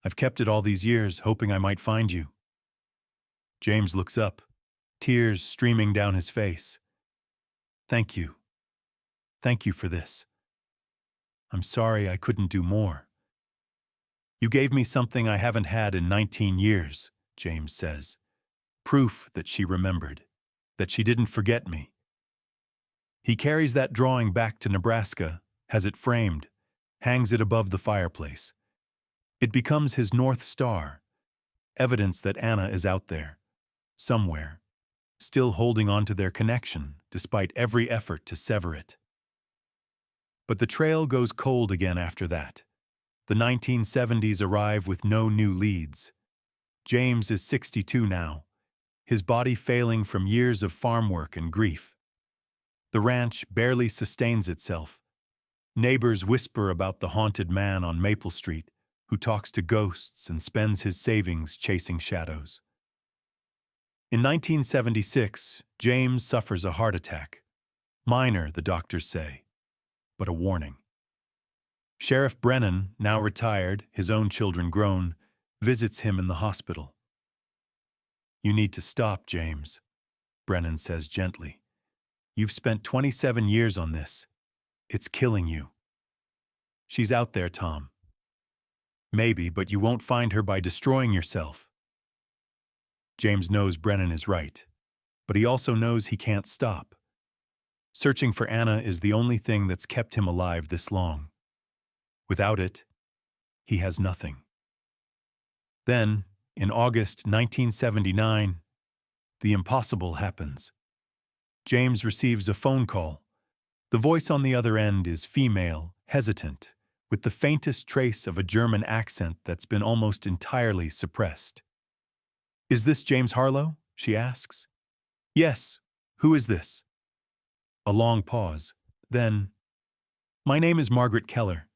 I've kept it all these years, hoping I might find you. James looks up, tears streaming down his face. Thank you. Thank you for this. I'm sorry I couldn't do more. You gave me something I haven't had in 19 years, James says. Proof that she remembered, that she didn't forget me. He carries that drawing back to Nebraska, has it framed, hangs it above the fireplace. It becomes his North Star, evidence that Anna is out there, somewhere, still holding on to their connection despite every effort to sever it. But the trail goes cold again after that. The 1970s arrive with no new leads. James is 62 now, his body failing from years of farm work and grief. The ranch barely sustains itself. Neighbors whisper about the haunted man on Maple Street who talks to ghosts and spends his savings chasing shadows. In 1976, James suffers a heart attack. Minor, the doctors say, but a warning. Sheriff Brennan, now retired, his own children grown, visits him in the hospital. You need to stop, James, Brennan says gently. You've spent 27 years on this. It's killing you. She's out there, Tom. Maybe, but you won't find her by destroying yourself. James knows Brennan is right, but he also knows he can't stop. Searching for Anna is the only thing that's kept him alive this long. Without it, he has nothing. Then, in August 1979, the impossible happens. James receives a phone call. The voice on the other end is female, hesitant, with the faintest trace of a German accent that's been almost entirely suppressed. Is this James Harlow? She asks. Yes. Who is this? A long pause. Then, my name is Margaret Keller.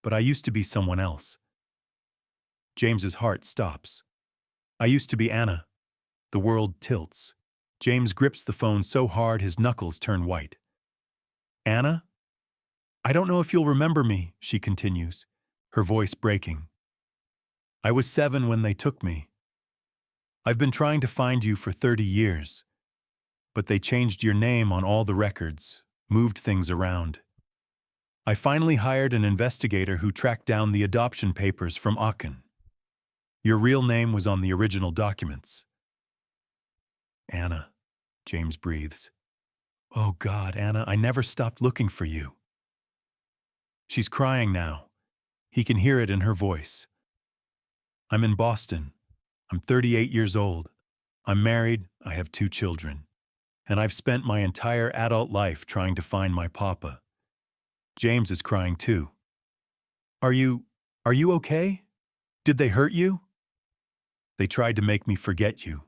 but I used to be someone else. James's heart stops. I used to be Anna. The world tilts. James grips the phone so hard his knuckles turn white. Anna? I don't know if you'll remember me, she continues, her voice breaking. I was 7 when they took me. I've been trying to find you for 30 years, but they changed your name on all the records, moved things around. I finally hired an investigator who tracked down the adoption papers from Aachen. Your real name was on the original documents. Anna, James breathes. Oh God, Anna, I never stopped looking for you. She's crying now. He can hear it in her voice. I'm in Boston. I'm 38 years old. I'm married, I have 2 children. And I've spent my entire adult life trying to find my papa. James is crying too. Are you okay? Did they hurt you? They tried to make me forget you.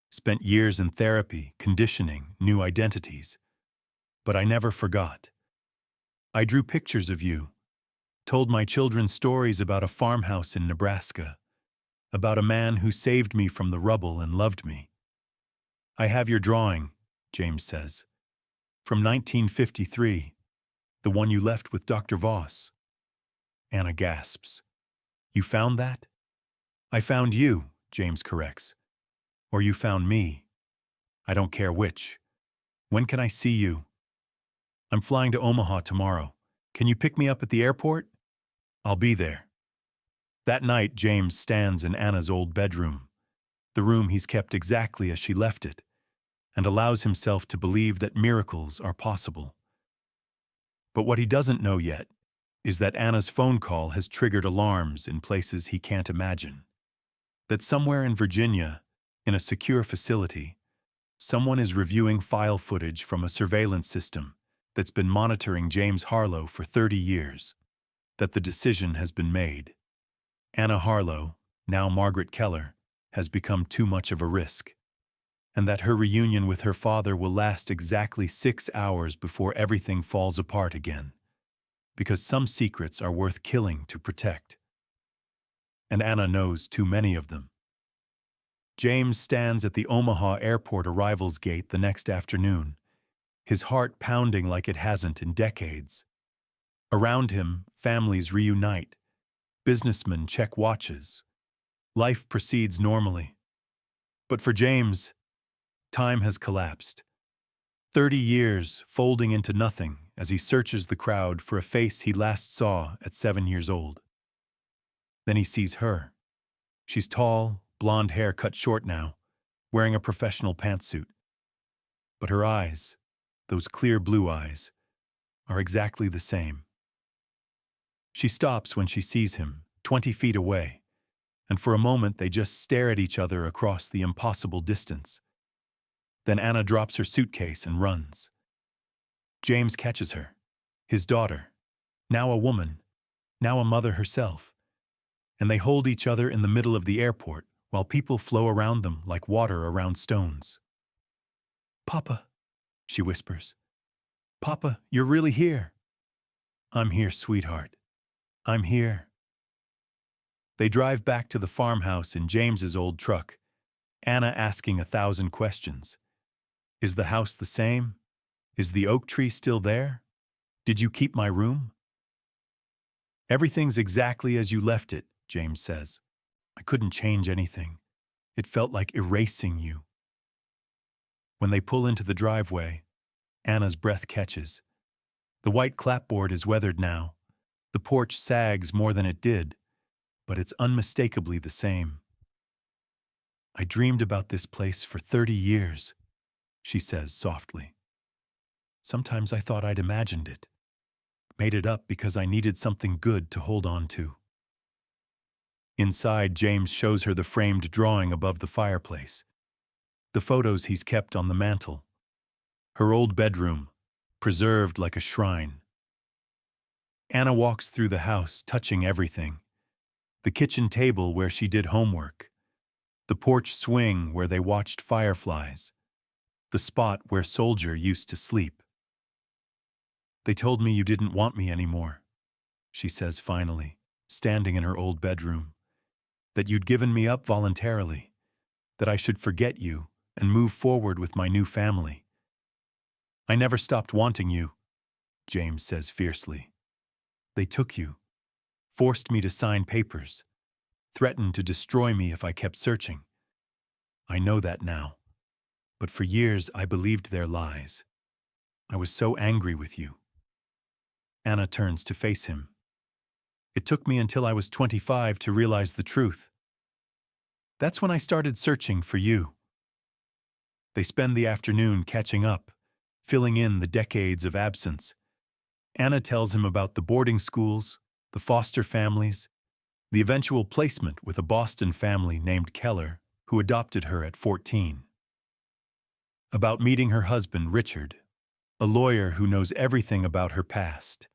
Spent years in therapy, conditioning, new identities. But I never forgot. I drew pictures of you, told my children stories about a farmhouse in Nebraska, about a man who saved me from the rubble and loved me. I have your drawing, James says, from 1953, the one you left with Dr. Voss. Anna gasps. You found that? I found you, James corrects. Or you found me. I don't care which. When can I see you? I'm flying to Omaha tomorrow. Can you pick me up at the airport? I'll be there. That night, James stands in Anna's old bedroom, the room he's kept exactly as she left it, and allows himself to believe that miracles are possible. But what he doesn't know yet is that Anna's phone call has triggered alarms in places he can't imagine. That somewhere in Virginia, in a secure facility, someone is reviewing file footage from a surveillance system that's been monitoring James Harlow for 30 years. That the decision has been made. Anna Harlow, now Margaret Keller, has become too much of a risk. And that her reunion with her father will last exactly 6 hours before everything falls apart again. Because some secrets are worth killing to protect. And Anna knows too many of them. James stands at the Omaha airport arrivals gate the next afternoon, his heart pounding like it hasn't in decades. Around him, families reunite. Businessmen check watches. Life proceeds normally. But for James, time has collapsed. 30 years folding into nothing as he searches the crowd for a face he last saw at 7 years old. Then he sees her. She's tall, blonde hair cut short now, wearing a professional pantsuit. But her eyes, those clear blue eyes, are exactly the same. She stops when she sees him, 20 feet away, and for a moment they just stare at each other across the impossible distance. Then Anna drops her suitcase and runs. James catches her, his daughter, now a woman, now a mother herself, and they hold each other in the middle of the airport while people flow around them like water around stones. Papa, she whispers. Papa, you're really here. I'm here, sweetheart. I'm here. They drive back to the farmhouse in James's old truck, Anna asking 1,000 questions. Is the house the same? Is the oak tree still there? Did you keep my room? Everything's exactly as you left it, James says. I couldn't change anything. It felt like erasing you. When they pull into the driveway, Anna's breath catches. The white clapboard is weathered now. The porch sags more than it did, but it's unmistakably the same. I dreamed about this place for 30 years, she says softly. Sometimes I thought I'd imagined it, made it up because I needed something good to hold on to. Inside, James shows her the framed drawing above the fireplace, the photos he's kept on the mantel, her old bedroom, preserved like a shrine. Anna walks through the house, touching everything. The kitchen table where she did homework, the porch swing where they watched fireflies, the spot where Soldier used to sleep. They told me you didn't want me anymore. she says finally, standing in her old bedroom. That you'd given me up voluntarily. That I should forget you and move forward with my new family. I never stopped wanting you, James says fiercely. They took you, forced me to sign papers, threatened to destroy me if I kept searching. I know that now, but for years I believed their lies. I was so angry with you. Anna turns to face him. It took me until I was 25 to realize the truth. That's when I started searching for you. They spend the afternoon catching up, filling in the decades of absence. Anna tells him about the boarding schools, the foster families, the eventual placement with a Boston family named Keller, who adopted her at 14. About meeting her husband, Richard, a lawyer who knows everything about her past.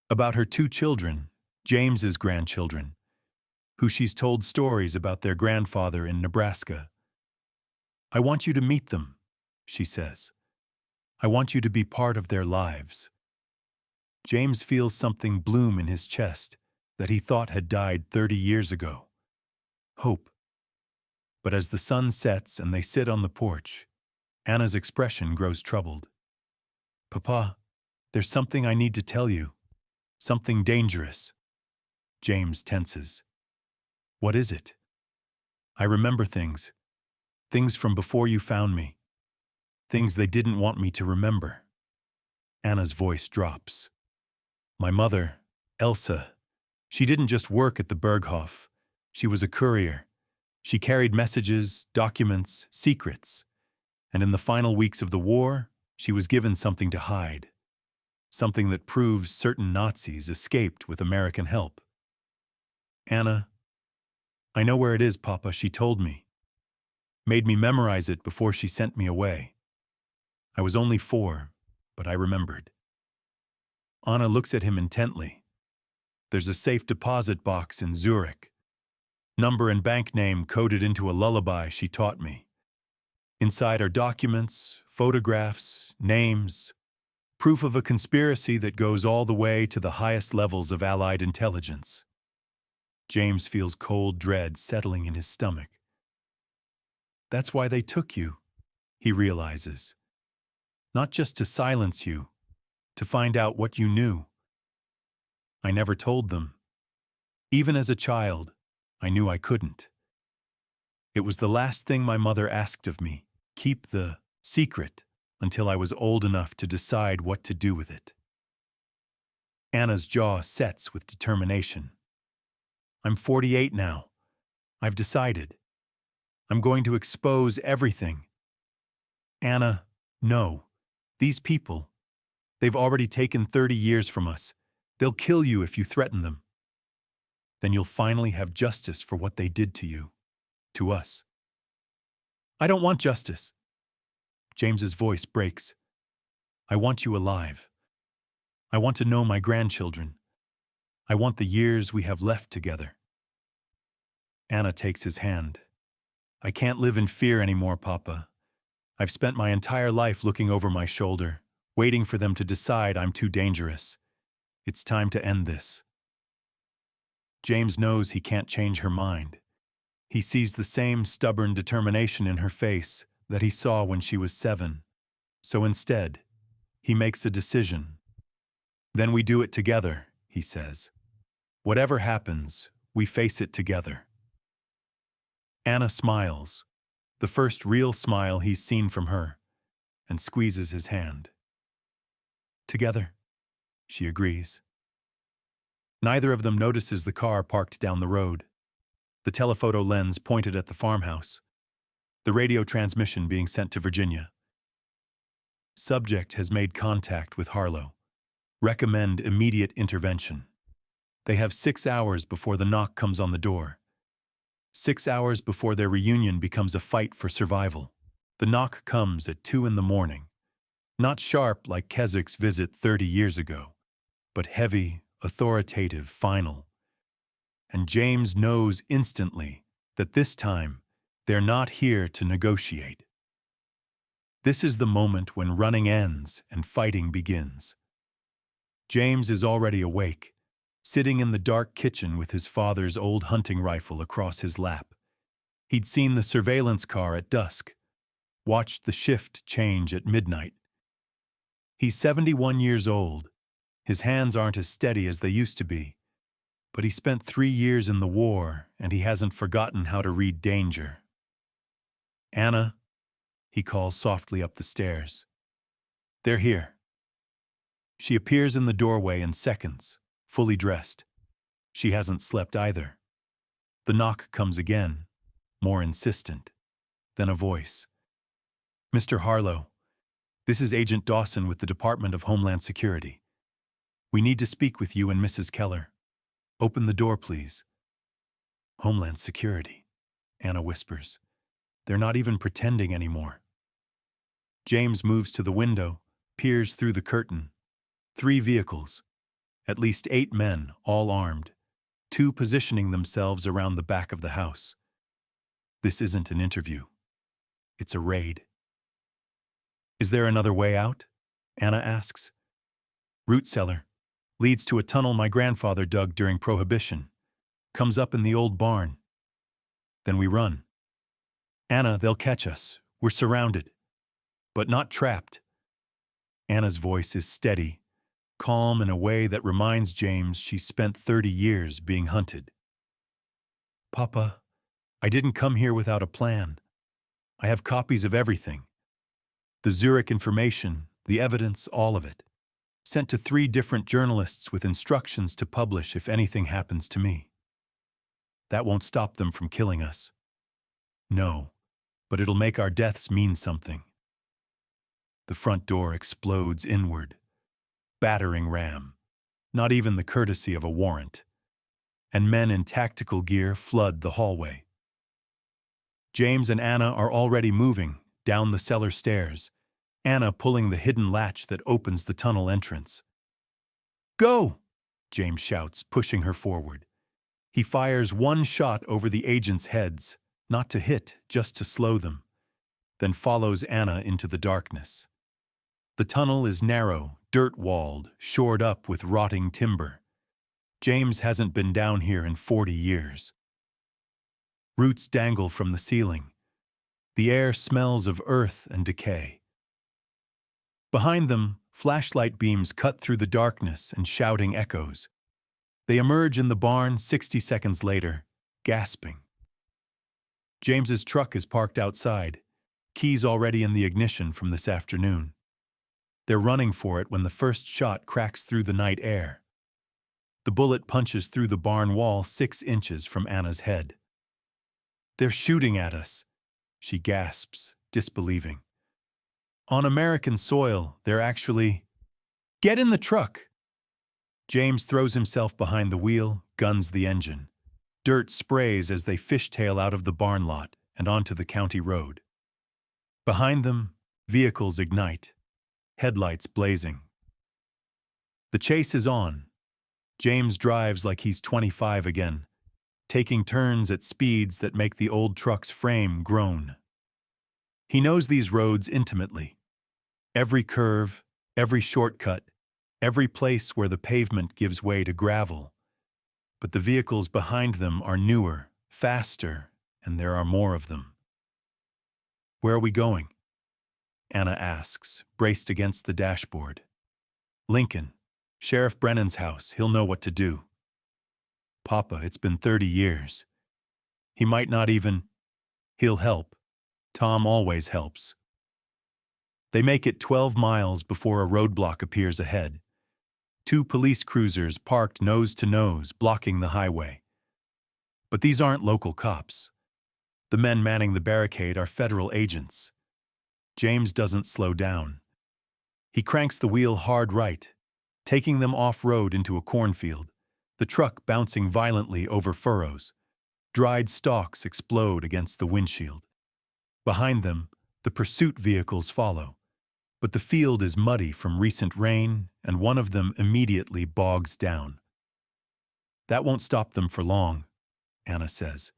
About her 2 children, James's grandchildren, who she's told stories about their grandfather in Nebraska. I want you to meet them, she says. I want you to be part of their lives. James feels something bloom in his chest that he thought had died 30 years ago. Hope. But as the sun sets and they sit on the porch, Anna's expression grows troubled. Papa, there's something I need to tell you. Something dangerous. James tenses. What is it? I remember things. Things from before you found me. Things they didn't want me to remember. Anna's voice drops. My mother, Elsa, she didn't just work at the Berghof. She was a courier. She carried messages, documents, secrets. And in the final weeks of the war, she was given something to hide. Something that proves certain Nazis escaped with American help. Anna, I know where it is, Papa, she told me. Made me memorize it before she sent me away. I was only 4, but I remembered. Anna looks at him intently. There's a safe deposit box in Zurich. Number and bank name coded into a lullaby she taught me. Inside are documents, photographs, names, proof of a conspiracy that goes all the way to the highest levels of Allied intelligence. James feels cold dread settling in his stomach. That's why they took you, he realizes. Not just to silence you, to find out what you knew. I never told them. Even as a child, I knew I couldn't. It was the last thing my mother asked of me, keep the secret until I was old enough to decide what to do with it. Anna's jaw sets with determination. I'm 48 now. I've decided. I'm going to expose everything. Anna, no. These people, they've already taken 30 years from us. They'll kill you if you threaten them. Then you'll finally have justice for what they did to you, to us. I don't want justice. James's voice breaks. I want you alive. I want to know my grandchildren. I want the years we have left together. Anna takes his hand. I can't live in fear anymore, Papa. I've spent my entire life looking over my shoulder, waiting for them to decide I'm too dangerous. It's time to end this. James knows he can't change her mind. He sees the same stubborn determination in her face that he saw when she was 7. So instead, he makes a decision. Then we do it together, he says. Whatever happens, we face it together. Anna smiles, the first real smile he's seen from her, and squeezes his hand. Together, she agrees. Neither of them notices the car parked down the road, the telephoto lens pointed at the farmhouse, the radio transmission being sent to Virginia. Subject has made contact with Harlow. Recommend immediate intervention. They have 6 hours before the knock comes on the door. 6 hours before their reunion becomes a fight for survival. The knock comes at 2 a.m. Not sharp like Kezich's visit 30 years ago, but heavy, authoritative, final. And James knows instantly that this time they're not here to negotiate. This is the moment when running ends and fighting begins. James is already awake, sitting in the dark kitchen with his father's old hunting rifle across his lap. He'd seen the surveillance car at dusk, watched the shift change at midnight. He's 71 years old. His hands aren't as steady as they used to be, but he spent 3 years in the war and he hasn't forgotten how to read danger. "Anna," he calls softly up the stairs. "They're here." She appears in the doorway in seconds, fully dressed. She hasn't slept either. The knock comes again, more insistent. Then a voice. "Mr. Harlow, this is Agent Dawson with the Department of Homeland Security. We need to speak with you and Mrs. Keller. Open the door, please." "Homeland Security," Anna whispers. "They're not even pretending anymore." James moves to the window, peers through the curtain. 3 vehicles. At least 8 men, all armed. 2 positioning themselves around the back of the house. This isn't an interview. It's a raid. "Is there another way out?" Anna asks. "Root cellar. Leads to a tunnel my grandfather dug during Prohibition. Comes up in the old barn. Then we run." "Anna, they'll catch us. We're surrounded. But not trapped." Anna's voice is steady, calm in a way that reminds James she spent 30 years being hunted. "Papa, I didn't come here without a plan. I have copies of everything. The Zurich information, the evidence, all of it. Sent to 3 different journalists with instructions to publish if anything happens to me. That won't stop them from killing us. No, but it'll make our deaths mean something." The front door explodes inward. Battering ram. Not even the courtesy of a warrant. And men in tactical gear flood the hallway. James and Anna are already moving down the cellar stairs, Anna pulling the hidden latch that opens the tunnel entrance. "Go!" James shouts, pushing her forward. He fires 1 shot over the agents' heads, not to hit, just to slow them, then follows Anna into the darkness. The tunnel is narrow, dirt-walled, shored up with rotting timber. James hasn't been down here in 40 years. Roots dangle from the ceiling. The air smells of earth and decay. Behind them, flashlight beams cut through the darkness and shouting echoes. They emerge in the barn 60 seconds later, gasping. James's truck is parked outside, keys already in the ignition from this afternoon. They're running for it when the first shot cracks through the night air. The bullet punches through the barn wall 6 inches from Anna's head. "They're shooting at us," she gasps, disbelieving. "On American soil, they're actually—" "Get in the truck!" James throws himself behind the wheel, guns the engine. Dirt sprays as they fishtail out of the barn lot and onto the county road. Behind them, vehicles ignite, headlights blazing. The chase is on. James drives like he's 25 again, taking turns at speeds that make the old truck's frame groan. He knows these roads intimately. Every curve, every shortcut, every place where the pavement gives way to gravel. But the vehicles behind them are newer, faster, and there are more of them. "Where are we going?" Anna asks, braced against the dashboard. "Lincoln. Sheriff Brennan's house. He'll know what to do." "Papa, it's been 30 years. He might not even—" "He'll help. Tom always helps." They make it 12 miles before a roadblock appears ahead. 2 police cruisers parked nose to nose, blocking the highway. But these aren't local cops. The men manning the barricade are federal agents. James doesn't slow down. He cranks the wheel hard right, taking them off-road into a cornfield, the truck bouncing violently over furrows. Dried stalks explode against the windshield. Behind them, the pursuit vehicles follow, but the field is muddy from recent rain, and one of them immediately bogs down. "That won't stop them for long," Anna says.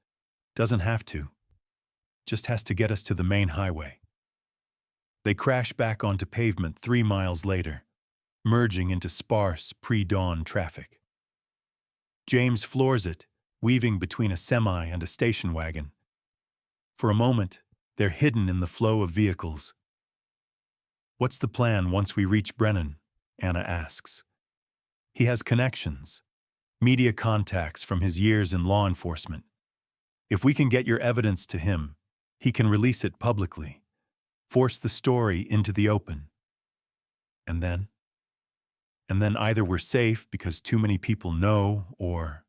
"Doesn't have to. Just has to get us to the main highway." They crash back onto pavement 3 miles later, merging into sparse, pre-dawn traffic. James floors it, weaving between a semi and a station wagon. For a moment, they're hidden in the flow of vehicles. "What's the plan once we reach Brennan?" Anna asks. He has connections, media contacts from his years in law enforcement. If we can get your evidence to him, he can release it publicly, force the story into the open. And then either we're safe because too many people know, or...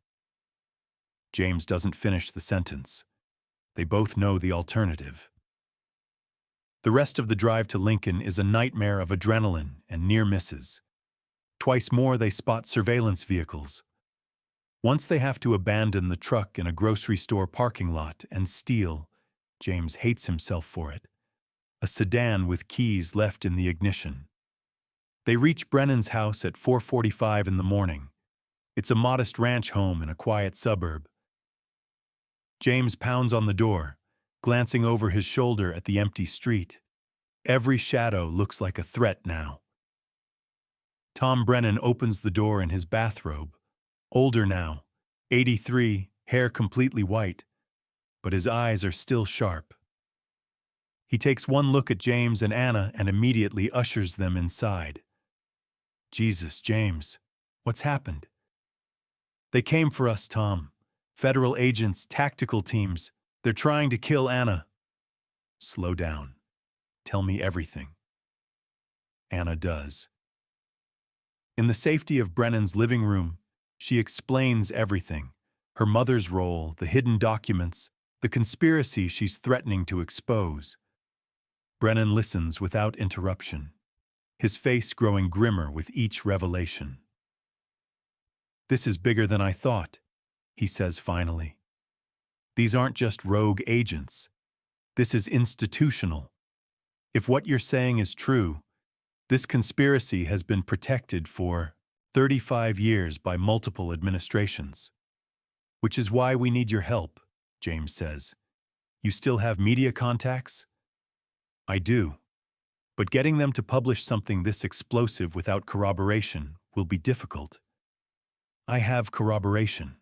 James doesn't finish the sentence. They both know the alternative. The rest of the drive to Lincoln is a nightmare of adrenaline and near misses. Twice more they spot surveillance vehicles. Once they have to abandon the truck in a grocery store parking lot and steal, James hates himself for it, a sedan with keys left in the ignition. They reach Brennan's house at 4:45 in the morning. It's a modest ranch home in a quiet suburb. James pounds on the door, glancing over his shoulder at the empty street. Every shadow looks like a threat now. Tom Brennan opens the door in his bathrobe, older now, 83, hair completely white, but his eyes are still sharp. He takes one look at James and Anna and immediately ushers them inside. "Jesus, James, what's happened?" "They came for us, Tom. Federal agents, tactical teams. They're trying to kill Anna." "Slow down. Tell me everything." Anna does. In the safety of Brennan's living room, she explains everything: her mother's role, the hidden documents, the conspiracy she's threatening to expose. Brennan listens without interruption, his face growing grimmer with each revelation. "This is bigger than I thought," he says finally. "These aren't just rogue agents. This is institutional. If what you're saying is true, this conspiracy has been protected for 35 years by multiple administrations. Which is why we need your help," James says. "You still have media contacts?" "I do. But getting them to publish something this explosive without corroboration will be difficult." "I have corroboration."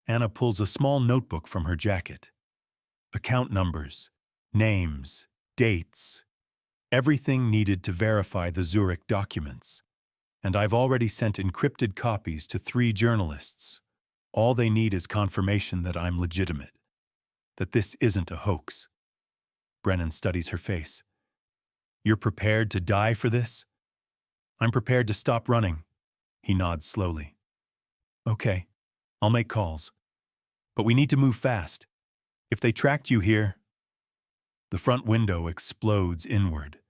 Anna pulls a small notebook from her jacket. Account numbers, names, dates, everything needed to verify the Zurich documents. And I've already sent encrypted copies to 3 journalists. All they need is confirmation that I'm legitimate, that this isn't a hoax. Brennan studies her face. "You're prepared to die for this?" "I'm prepared to stop running." He nods slowly. "Okay, I'll make calls. But we need to move fast. If they tracked you here..." The front window explodes inward.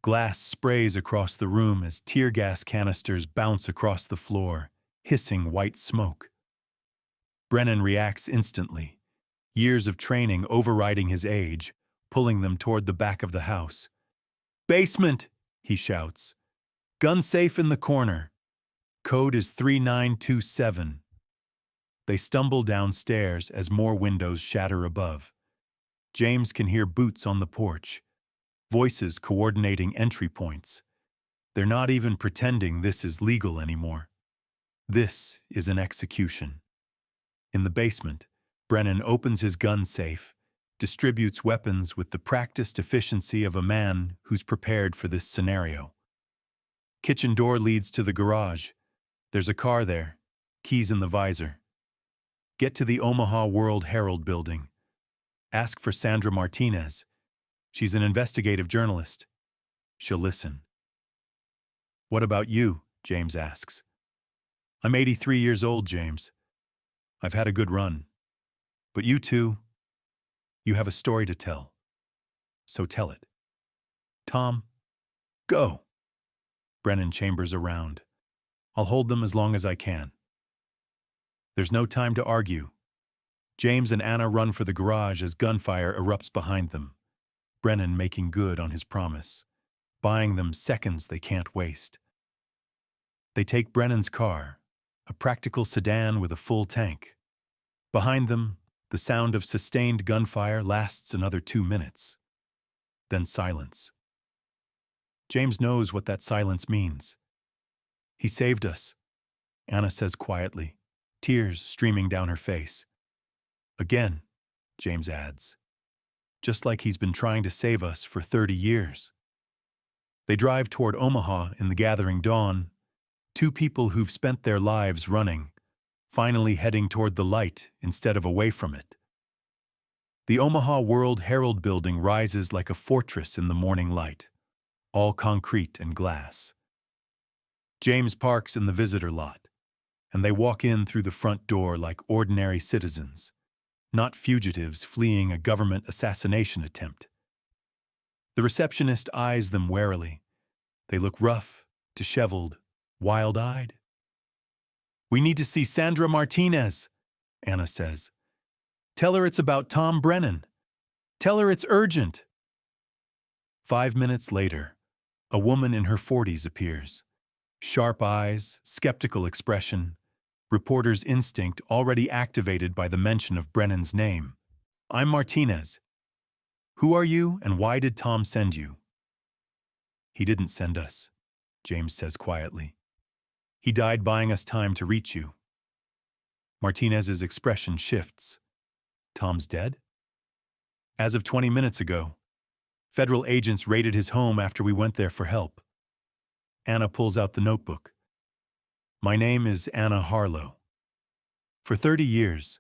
Glass sprays across the room as tear gas canisters bounce across the floor, hissing white smoke. Brennan reacts instantly, years of training overriding his age, pulling them toward the back of the house. "Basement!" he shouts. "Gun safe in the corner. Code is 3927. They stumble downstairs as more windows shatter above. James can hear boots on the porch, voices coordinating entry points. They're not even pretending this is legal anymore. This is an execution. In the basement, Brennan opens his gun safe, distributes weapons with the practiced efficiency of a man who's prepared for this scenario. Kitchen door leads to the garage. There's a car there, keys in the visor. Get to the Omaha World Herald building. Ask for Sandra Martinez. She's an investigative journalist. She'll listen. "What about you?" James asks. "I'm 83 years old, James. I've had a good run. But you two, you have a story to tell. So tell it." "Tom, go." Brennan chambers around. "I'll hold them as long as I can." There's no time to argue. James and Anna run for the garage as gunfire erupts behind them. Brennan making good on his promise, buying them seconds they can't waste. They take Brennan's car, a practical sedan with a full tank. Behind them, the sound of sustained gunfire lasts another 2 minutes. Then silence. James knows what that silence means. "He saved us," Anna says quietly. tears streaming down her face. Again, James adds, just like he's been trying to save us for 30 years. They drive toward Omaha in the gathering dawn, two people who've spent their lives running, finally heading toward the light instead of away from it. The Omaha World Herald building rises like a fortress in the morning light, all concrete and glass. James parks in the visitor lot, and they walk in through the front door like ordinary citizens, not fugitives fleeing a government assassination attempt. The receptionist eyes them warily. They look rough, disheveled, wild-eyed. "We need to see Sandra Martinez," Anna says. "Tell her it's about Tom Brennan. Tell her it's urgent." 5 minutes later, a woman in her 40s appears. Sharp eyes, skeptical expression, reporter's instinct already activated by the mention of Brennan's name. "I'm Martinez. Who are you and why did Tom send you?" "He didn't send us," James says quietly. "He died buying us time to reach you." Martinez's expression shifts. "Tom's dead?" "As of 20 minutes ago. Federal agents raided his home after we went there for help." Anna pulls out the notebook. "My name is Anna Harlow. For 30 years,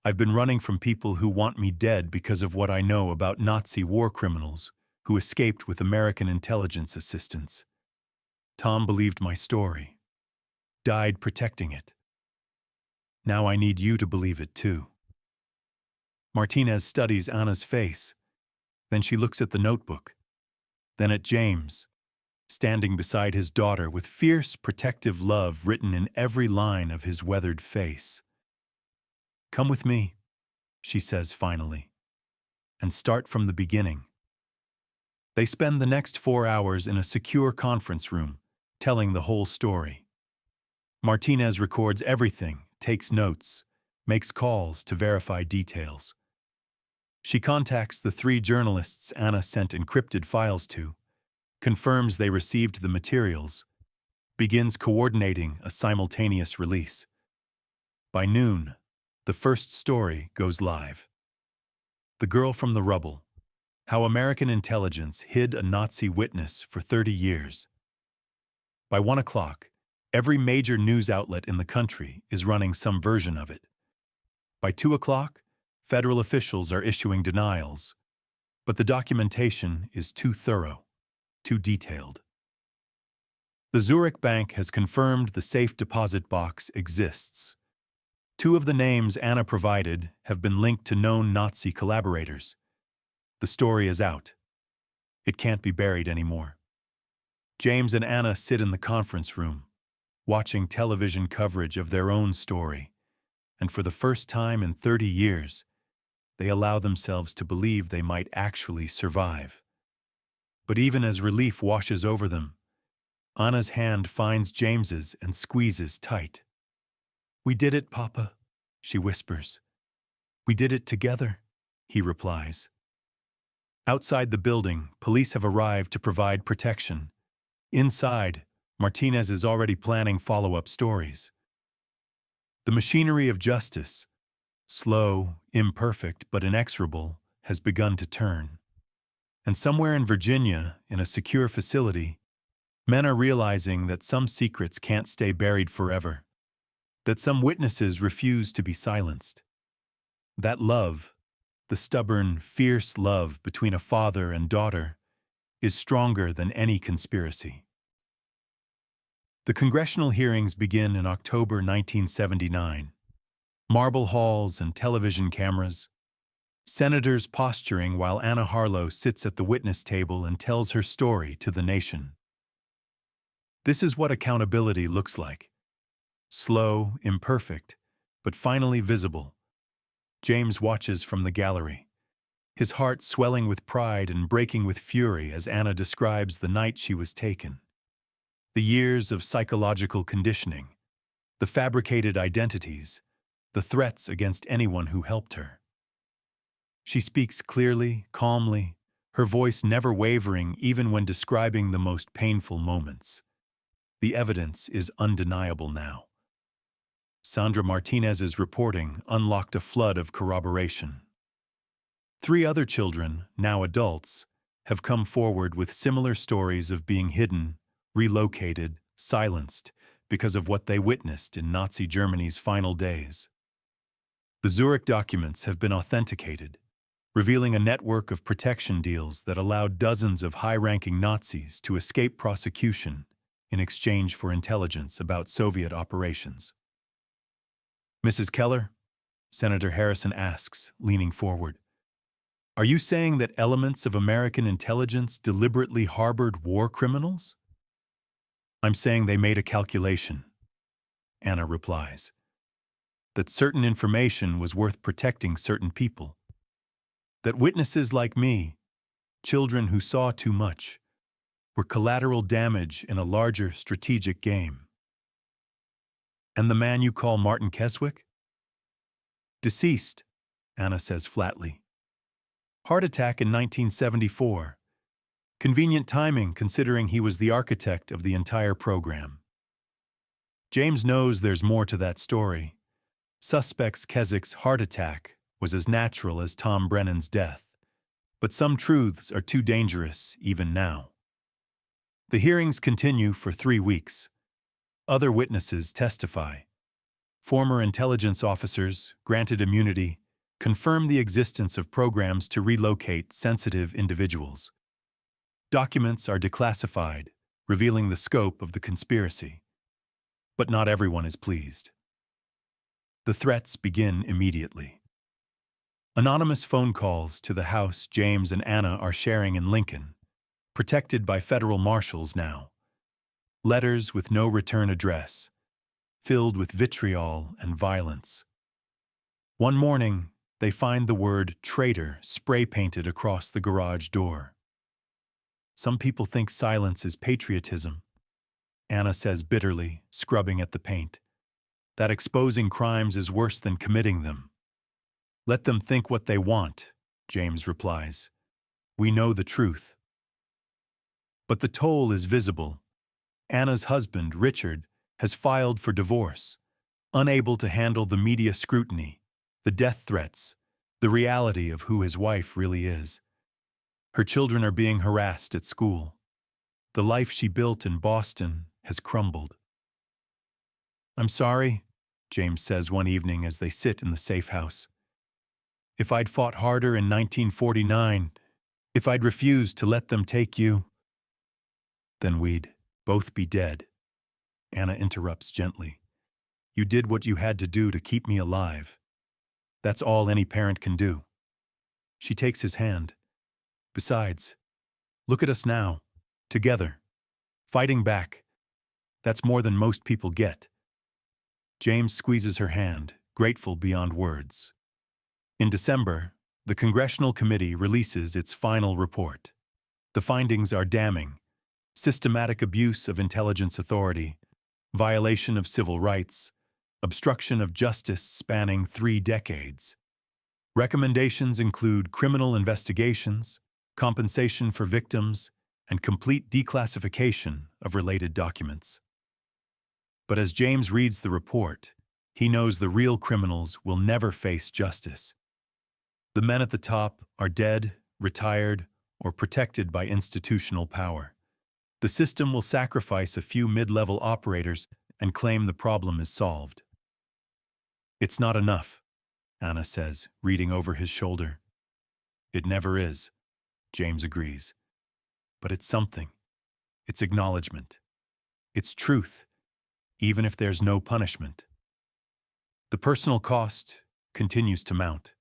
I've been running from people who want me dead because of what I know about Nazi war criminals who escaped with American intelligence assistance. Tom believed my story, died protecting it. Now I need you to believe it too." Martinez studies Anna's face. Then she looks at the notebook. Then at James, standing beside his daughter with fierce, protective love written in every line of his weathered face. "Come with me," she says finally, "and start from the beginning." They spend the next 4 hours in a secure conference room, telling the whole story. Martinez records everything, takes notes, makes calls to verify details. She contacts the 3 journalists Anna sent encrypted files to, confirms they received the materials, begins coordinating a simultaneous release. By noon, the first story goes live. The Girl from the Rubble: How American Intelligence Hid a Nazi Witness for 30 Years. By 1 o'clock, every major news outlet in the country is running some version of it. By 2 o'clock, federal officials are issuing denials, but the documentation is too thorough, too detailed. The Zurich Bank has confirmed the safe deposit box exists. 2 of the names Anna provided have been linked to known Nazi collaborators. The story is out. It can't be buried anymore. James and Anna sit in the conference room, watching television coverage of their own story, and for the first time in 30 years, they allow themselves to believe they might actually survive. But even as relief washes over them, Anna's hand finds James's and squeezes tight. "We did it, Papa," she whispers. "We did it together," he replies. Outside the building, police have arrived to provide protection. Inside, Martinez is already planning follow-up stories. The machinery of justice, slow, imperfect, but inexorable, has begun to turn. And somewhere in Virginia, in a secure facility, men are realizing that some secrets can't stay buried forever, that some witnesses refuse to be silenced. That love, the stubborn, fierce love between a father and daughter, is stronger than any conspiracy. The congressional hearings begin in October 1979. Marble halls and television cameras. Senators posturing while Anna Harlow sits at the witness table and tells her story to the nation. This is what accountability looks like. Slow, imperfect, but finally visible. James watches from the gallery, his heart swelling with pride and breaking with fury as Anna describes the night she was taken. The years of psychological conditioning, the fabricated identities, the threats against anyone who helped her. She speaks clearly, calmly, her voice never wavering even when describing the most painful moments. The evidence is undeniable now. Sandra Martinez's reporting unlocked a flood of corroboration. 3 other children, now adults, have come forward with similar stories of being hidden, relocated, silenced because of what they witnessed in Nazi Germany's final days. The Zurich documents have been authenticated, revealing a network of protection deals that allowed dozens of high-ranking Nazis to escape prosecution in exchange for intelligence about Soviet operations. Mrs. Keller? Senator Harrison asks, leaning forward. Are you saying that elements of American intelligence deliberately harbored war criminals? I'm saying they made a calculation, Anna replies, that certain information was worth protecting certain people, that witnesses like me, children who saw too much, were collateral damage in a larger strategic game. And the man you call Martin Keswick? Deceased, Anna says flatly. Heart attack in 1974. Convenient timing considering he was the architect of the entire program. James knows there's more to that story. Suspects Keswick's heart attack was as natural as Tom Brennan's death, but some truths are too dangerous even now. The hearings continue for 3 weeks. Other witnesses testify. Former intelligence officers, granted immunity, confirm the existence of programs to relocate sensitive individuals. Documents are declassified, revealing the scope of the conspiracy. But not everyone is pleased. The threats begin immediately. Anonymous phone calls to the house James and Anna are sharing in Lincoln, protected by federal marshals now. Letters with no return address, filled with vitriol and violence. One morning, they find the word traitor spray-painted across the garage door. Some people think silence is patriotism, Anna says bitterly, scrubbing at the paint. That exposing crimes is worse than committing them. Let them think what they want, James replies. We know the truth. But the toll is visible. Anna's husband, Richard, has filed for divorce, unable to handle the media scrutiny, the death threats, the reality of who his wife really is. Her children are being harassed at school. The life she built in Boston has crumbled. I'm sorry, James says one evening as they sit in the safe house. If I'd fought harder in 1949, if I'd refused to let them take you, then we'd both be dead. Anna interrupts gently. You did what you had to do to keep me alive. That's all any parent can do. She takes his hand. Besides, look at us now, together, fighting back. That's more than most people get. James squeezes her hand, grateful beyond words. In December, the Congressional Committee releases its final report. The findings are damning. Systematic abuse of intelligence authority, violation of civil rights, obstruction of justice spanning 3 decades. Recommendations include criminal investigations, compensation for victims, and complete declassification of related documents. But as James reads the report, he knows the real criminals will never face justice. The men at the top are dead, retired, or protected by institutional power. The system will sacrifice a few mid-level operators and claim the problem is solved. It's not enough, Anna says, reading over his shoulder. It never is, James agrees. But it's something. It's acknowledgement. It's truth, even if there's no punishment. The personal cost continues to mount.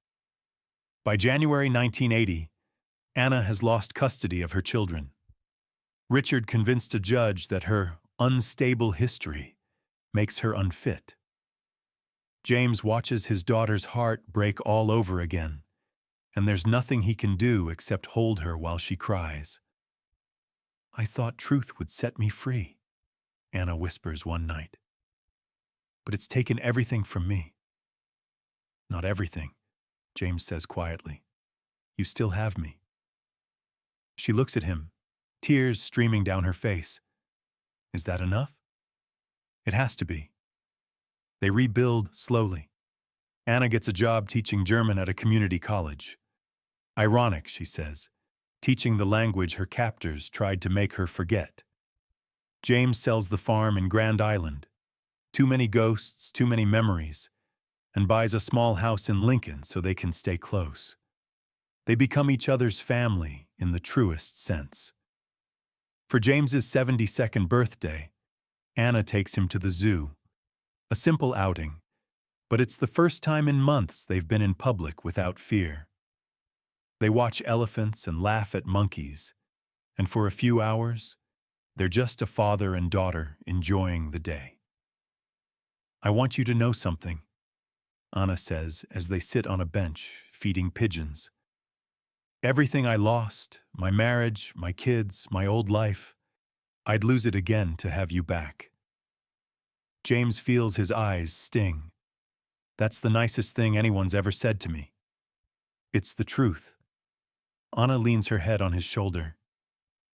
By January 1980, Anna has lost custody of her children. Richard convinced a judge that her unstable history makes her unfit. James watches his daughter's heart break all over again, and there's nothing he can do except hold her while she cries. I thought truth would set me free, Anna whispers one night. But it's taken everything from me. Not everything, James says quietly. You still have me. She looks at him, tears streaming down her face. Is that enough? It has to be. They rebuild slowly. Anna gets a job teaching German at a community college. Ironic, she says, teaching the language her captors tried to make her forget. James sells the farm in Grand Island. Too many ghosts, too many memories, and buys a small house in Lincoln so they can stay close. They become each other's family in the truest sense. For James's 72nd birthday, Anna takes him to the zoo. A simple outing, but it's the first time in months they've been in public without fear. They watch elephants and laugh at monkeys, and for a few hours, they're just a father and daughter enjoying the day. I want you to know something, Anna says as they sit on a bench feeding pigeons. Everything I lost, my marriage, my kids, my old life, I'd lose it again to have you back. James feels his eyes sting. That's the nicest thing anyone's ever said to me. It's the truth. Anna leans her head on his shoulder.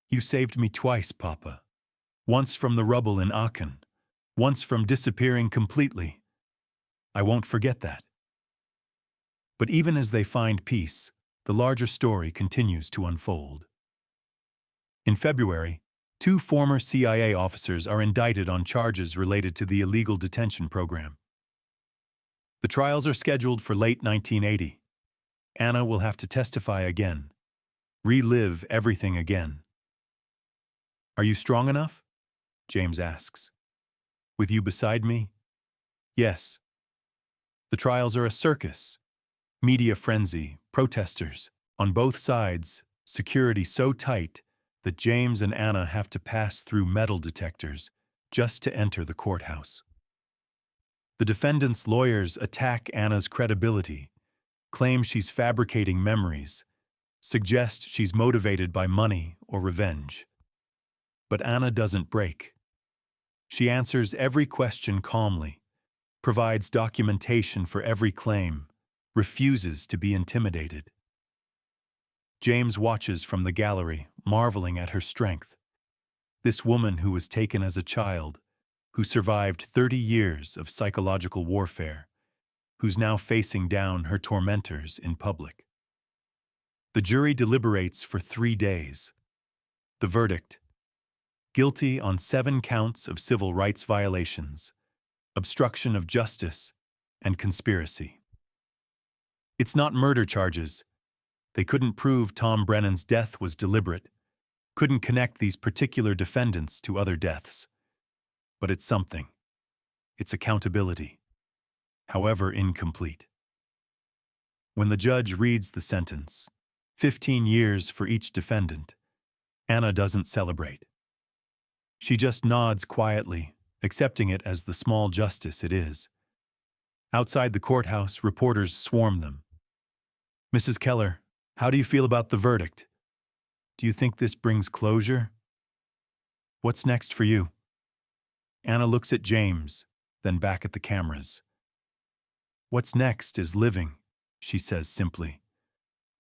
You saved me twice, Papa. Once from the rubble in Aachen, once from disappearing completely. I won't forget that. But even as they find peace, the larger story continues to unfold. In February, 2 former CIA officers are indicted on charges related to the illegal detention program. The trials are scheduled for late 1980. Anna will have to testify again, relive everything again. Are you strong enough? James asks. With you beside me? Yes. The trials are a circus. Media frenzy, protesters. On both sides, security so tight that James and Anna have to pass through metal detectors just to enter the courthouse. The defendant's lawyers attack Anna's credibility, claim she's fabricating memories, suggest she's motivated by money or revenge. But Anna doesn't break. She answers every question calmly, provides documentation for every claim, refuses to be intimidated. James watches from the gallery, marveling at her strength. This woman who was taken as a child, who survived 30 years of psychological warfare, who's now facing down her tormentors in public. The jury deliberates for 3 days. The verdict: guilty on 7 counts of civil rights violations, obstruction of justice, and conspiracy. It's not murder charges. They couldn't prove Tom Brennan's death was deliberate, couldn't connect these particular defendants to other deaths. But it's something. It's accountability, however incomplete. When the judge reads the sentence, 15 years for each defendant, Anna doesn't celebrate. She just nods quietly, accepting it as the small justice it is. Outside the courthouse, reporters swarm them. Mrs. Keller, how do you feel about the verdict? Do you think this brings closure? What's next for you? Anna looks at James, then back at the cameras. What's next is living, she says simply.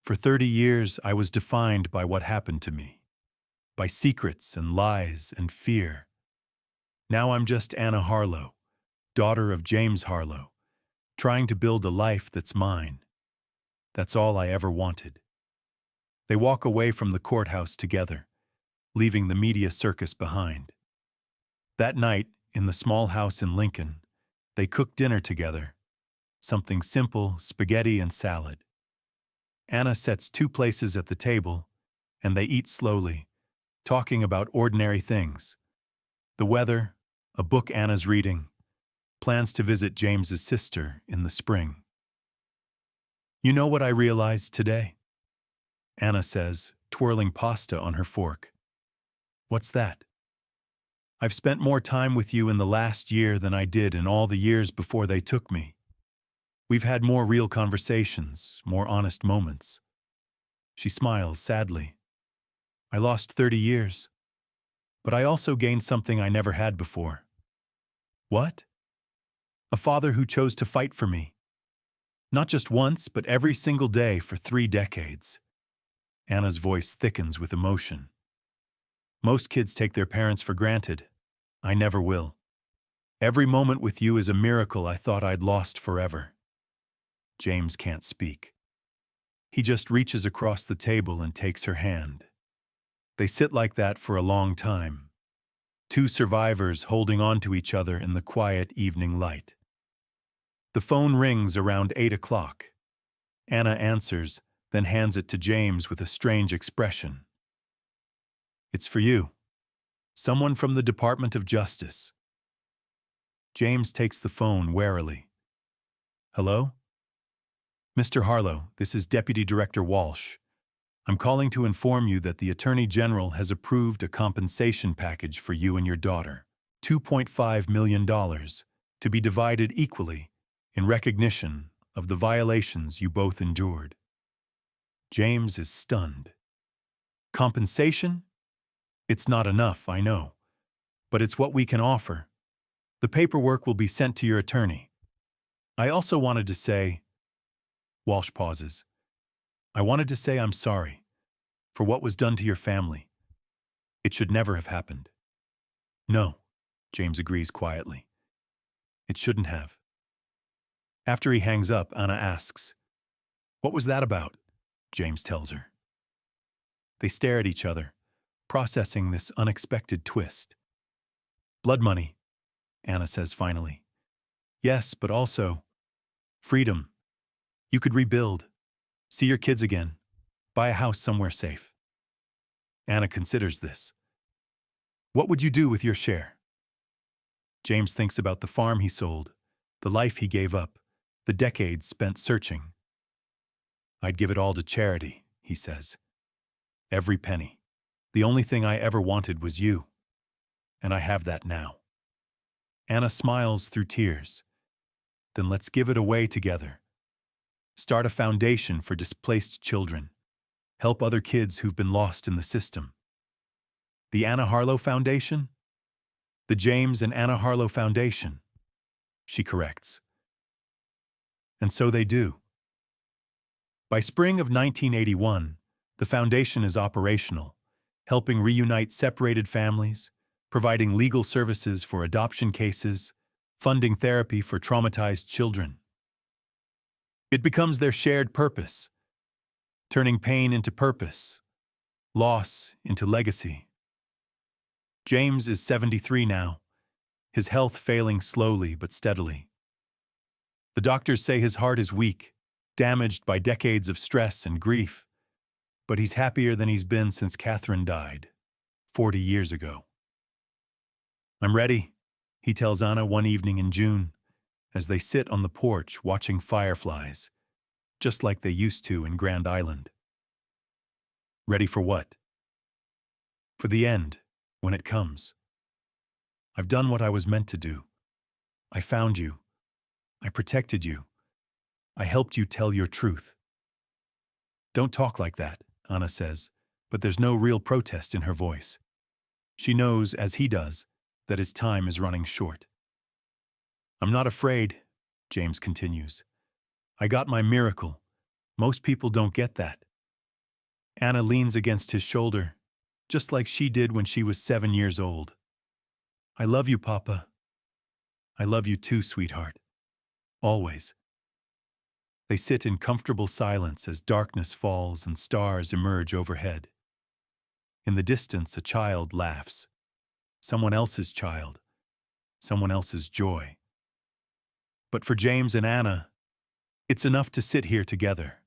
For 30 years, I was defined by what happened to me, by secrets and lies and fear. Now I'm just Anna Harlow, daughter of James Harlow, trying to build a life that's mine. That's all I ever wanted. They walk away from the courthouse together, leaving the media circus behind. That night, in the small house in Lincoln, they cook dinner together. Something simple, spaghetti and salad. Anna sets 2 places at the table, and they eat slowly, talking about ordinary things. The weather, a book Anna's reading, plans to visit James's sister in the spring. You know what I realized today? Anna says, twirling pasta on her fork. What's that? I've spent more time with you in the last year than I did in all the years before they took me. We've had more real conversations, more honest moments. She smiles sadly. I lost 30 years, but I also gained something I never had before. What? A father who chose to fight for me. Not just once, but every single day for 3 decades. Anna's voice thickens with emotion. Most kids take their parents for granted. I never will. Every moment with you is a miracle I thought I'd lost forever. James can't speak. He just reaches across the table and takes her hand. They sit like that for a long time, two survivors holding on to each other in the quiet evening light. The phone rings around 8 o'clock. Anna answers, then hands it to James with a strange expression. It's for you. Someone from the Department of Justice. James takes the phone warily. Hello? Mr. Harlow, this is Deputy Director Walsh. I'm calling to inform you that the Attorney General has approved a compensation package for you and your daughter, $2.5 million, to be divided equally in recognition of the violations you both endured. James is stunned. Compensation? It's not enough, I know, but it's what we can offer. The paperwork will be sent to your attorney. I also wanted to say, Walsh pauses. I wanted to say I'm sorry for what was done to your family. It should never have happened. No, James agrees quietly. It shouldn't have. After he hangs up, Anna asks, What was that about? James tells her. They stare at each other, processing this unexpected twist. Blood money, Anna says finally. Yes, but also freedom. You could rebuild, see your kids again, buy a house somewhere safe. Anna considers this. What would you do with your share? James thinks about the farm he sold, the life he gave up, the decades spent searching. I'd give it all to charity, he says. Every penny. The only thing I ever wanted was you. And I have that now. Anna smiles through tears. Then let's give it away together. Start a foundation for displaced children. Help other kids who've been lost in the system. The Anna Harlow Foundation? The James and Anna Harlow Foundation, she corrects. And so they do. By spring of 1981, the foundation is operational, helping reunite separated families, providing legal services for adoption cases, funding therapy for traumatized children. It becomes their shared purpose, turning pain into purpose, loss into legacy. James is 73 now, his health failing slowly but steadily. The doctors say his heart is weak, damaged by decades of stress and grief, but he's happier than he's been since Catherine died, 40 years ago. I'm ready, he tells Anna one evening in June, as they sit on the porch watching fireflies, just like they used to in Grand Island. Ready for what? For the end, when it comes. I've done what I was meant to do. I found you. I protected you. I helped you tell your truth. Don't talk like that, Anna says, but there's no real protest in her voice. She knows, as he does, that his time is running short. I'm not afraid, James continues. I got my miracle. Most people don't get that. Anna leans against his shoulder, just like she did when she was 7 years old. I love you, Papa. I love you too, sweetheart. Always. They sit in comfortable silence as darkness falls and stars emerge overhead. In the distance, a child laughs. Someone else's child. Someone else's joy. But for James and Anna, it's enough to sit here together.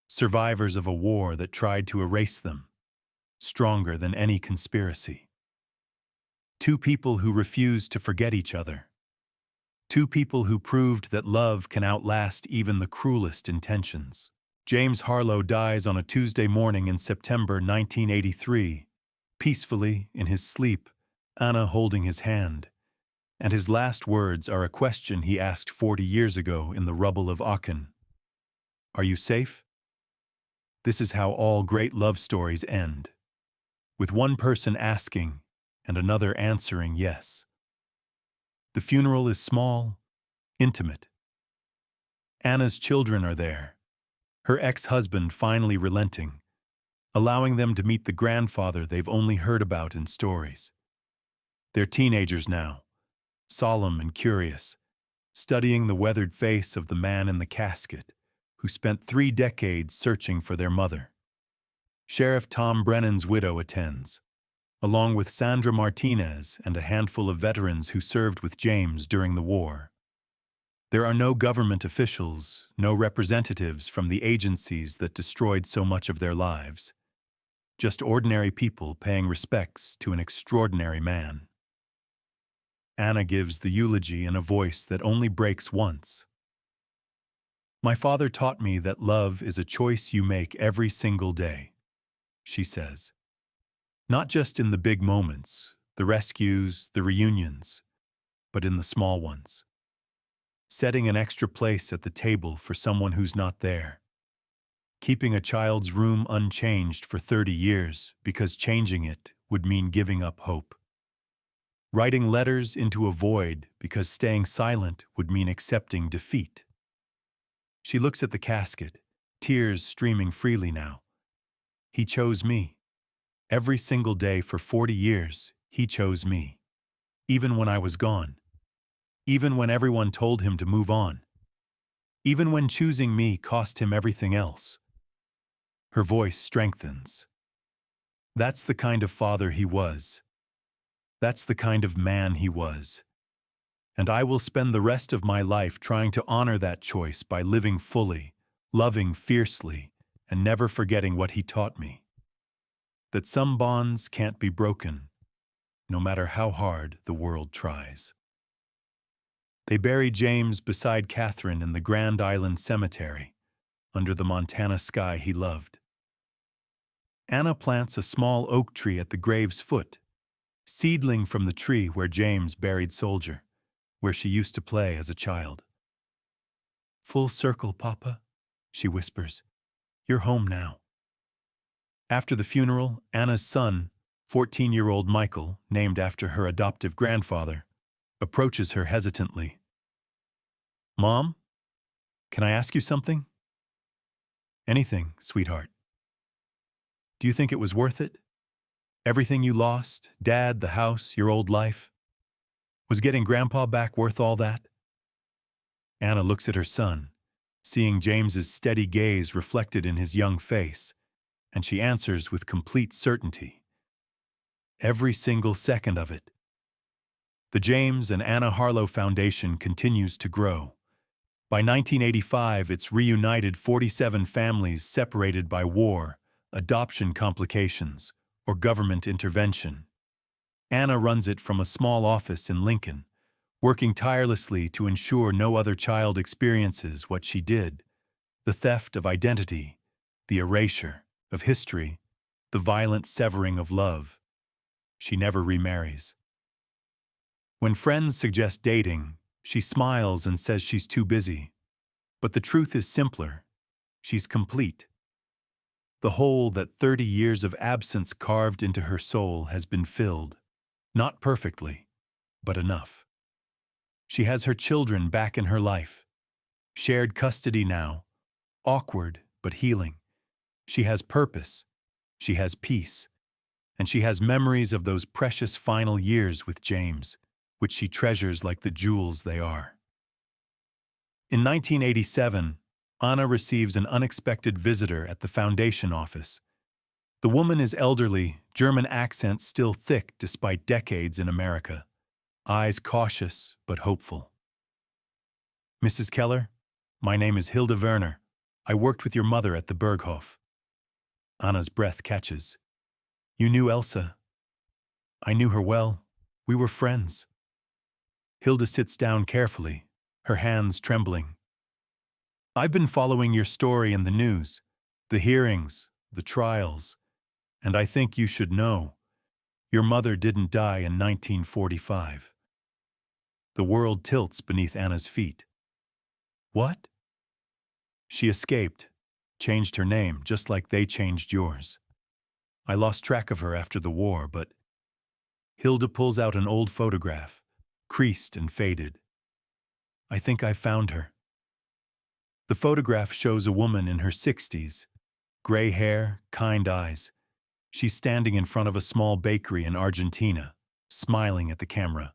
Survivors of a war that tried to erase them. Stronger than any conspiracy. Two people who refused to forget each other. Two people who proved that love can outlast even the cruelest intentions. James Harlow dies on a Tuesday morning in September 1983, peacefully in his sleep, Anna holding his hand. And his last words are a question he asked 40 years ago in the rubble of Aachen. Are you safe? This is how all great love stories end, with one person asking and another answering yes. The funeral is small, intimate. Anna's children are there, her ex-husband finally relenting, allowing them to meet the grandfather they've only heard about in stories. They're teenagers now, solemn and curious, studying the weathered face of the man in the casket, who spent 3 decades searching for their mother. Sheriff Tom Brennan's widow attends, along with Sandra Martinez and a handful of veterans who served with James during the war. There are no government officials, no representatives from the agencies that destroyed so much of their lives. Just ordinary people paying respects to an extraordinary man. Anna gives the eulogy in a voice that only breaks once. "My father taught me that love is a choice you make every single day," she says. "Not just in the big moments, the rescues, the reunions, but in the small ones. Setting an extra place at the table for someone who's not there. Keeping a child's room unchanged for 30 years because changing it would mean giving up hope. Writing letters into a void because staying silent would mean accepting defeat." She looks at the casket, tears streaming freely now. "He chose me. Every single day for 40 years, he chose me. Even when I was gone. Even when everyone told him to move on. Even when choosing me cost him everything else." Her voice strengthens. That's the kind of father he was. That's the kind of man he was. And I will spend the rest of my life trying to honor that choice by living fully, loving fiercely, and never forgetting what he taught me. That some bonds can't be broken, no matter how hard the world tries. They bury James beside Catherine in the Grand Island Cemetery, under the Montana sky he loved. Anna plants a small oak tree at the grave's foot, seedling from the tree where James buried Soldier, where she used to play as a child. "Full circle, Papa," she whispers. "You're home now." After the funeral, Anna's son, 14-year-old Michael, named after her adoptive grandfather, approaches her hesitantly. "Mom, can I ask you something?" "Anything, sweetheart." "Do you think it was worth it? Everything you lost, Dad, the house, your old life? Was getting Grandpa back worth all that?" Anna looks at her son, seeing James's steady gaze reflected in his young face, and she answers with complete certainty. "Every single second of it." The James and Anna Harlow Foundation continues to grow. By 1985, it's reunited 47 families separated by war, adoption complications, or government intervention. Anna runs it from a small office in Lincoln, working tirelessly to ensure no other child experiences what she did: the theft of identity, the erasure of history, the violent severing of love. She never remarries. When friends suggest dating, she smiles and says she's too busy. But the truth is simpler. She's complete. The hole that 30 years of absence carved into her soul has been filled. Not perfectly, but enough. She has her children back in her life. Shared custody now. Awkward, but healing. She has purpose. She has peace. And she has memories of those precious final years with James, which she treasures like the jewels they are. In 1987, Anna receives an unexpected visitor at the foundation office. The woman is elderly, German accent still thick despite decades in America, eyes cautious but hopeful. "Mrs. Keller, my name is Hilda Werner. I worked with your mother at the Berghof." Anna's breath catches. "You knew Elsa." "I knew her well. We were friends." Hilda sits down carefully, her hands trembling. "I've been following your story in the news, the hearings, the trials, and I think you should know. Your mother didn't die in 1945. The world tilts beneath Anna's feet. "What?" "She escaped, changed her name just like they changed yours. I lost track of her after the war, but..." Hilda pulls out an old photograph, creased and faded. "I think I found her." The photograph shows a woman in her 60s, gray hair, kind eyes. She's standing in front of a small bakery in Argentina, smiling at the camera.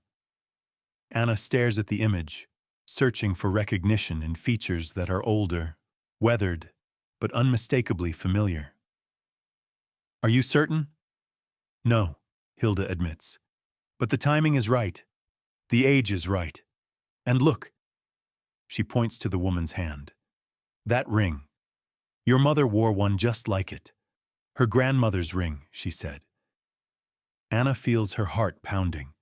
Anna stares at the image, searching for recognition in features that are older, weathered, but unmistakably familiar. Are you certain? No, Hilda admits. But the timing is right. The age is right. And look. She points to the woman's hand. That ring. Your mother wore one just like it. Her grandmother's ring, she said. Anna feels her heart pounding.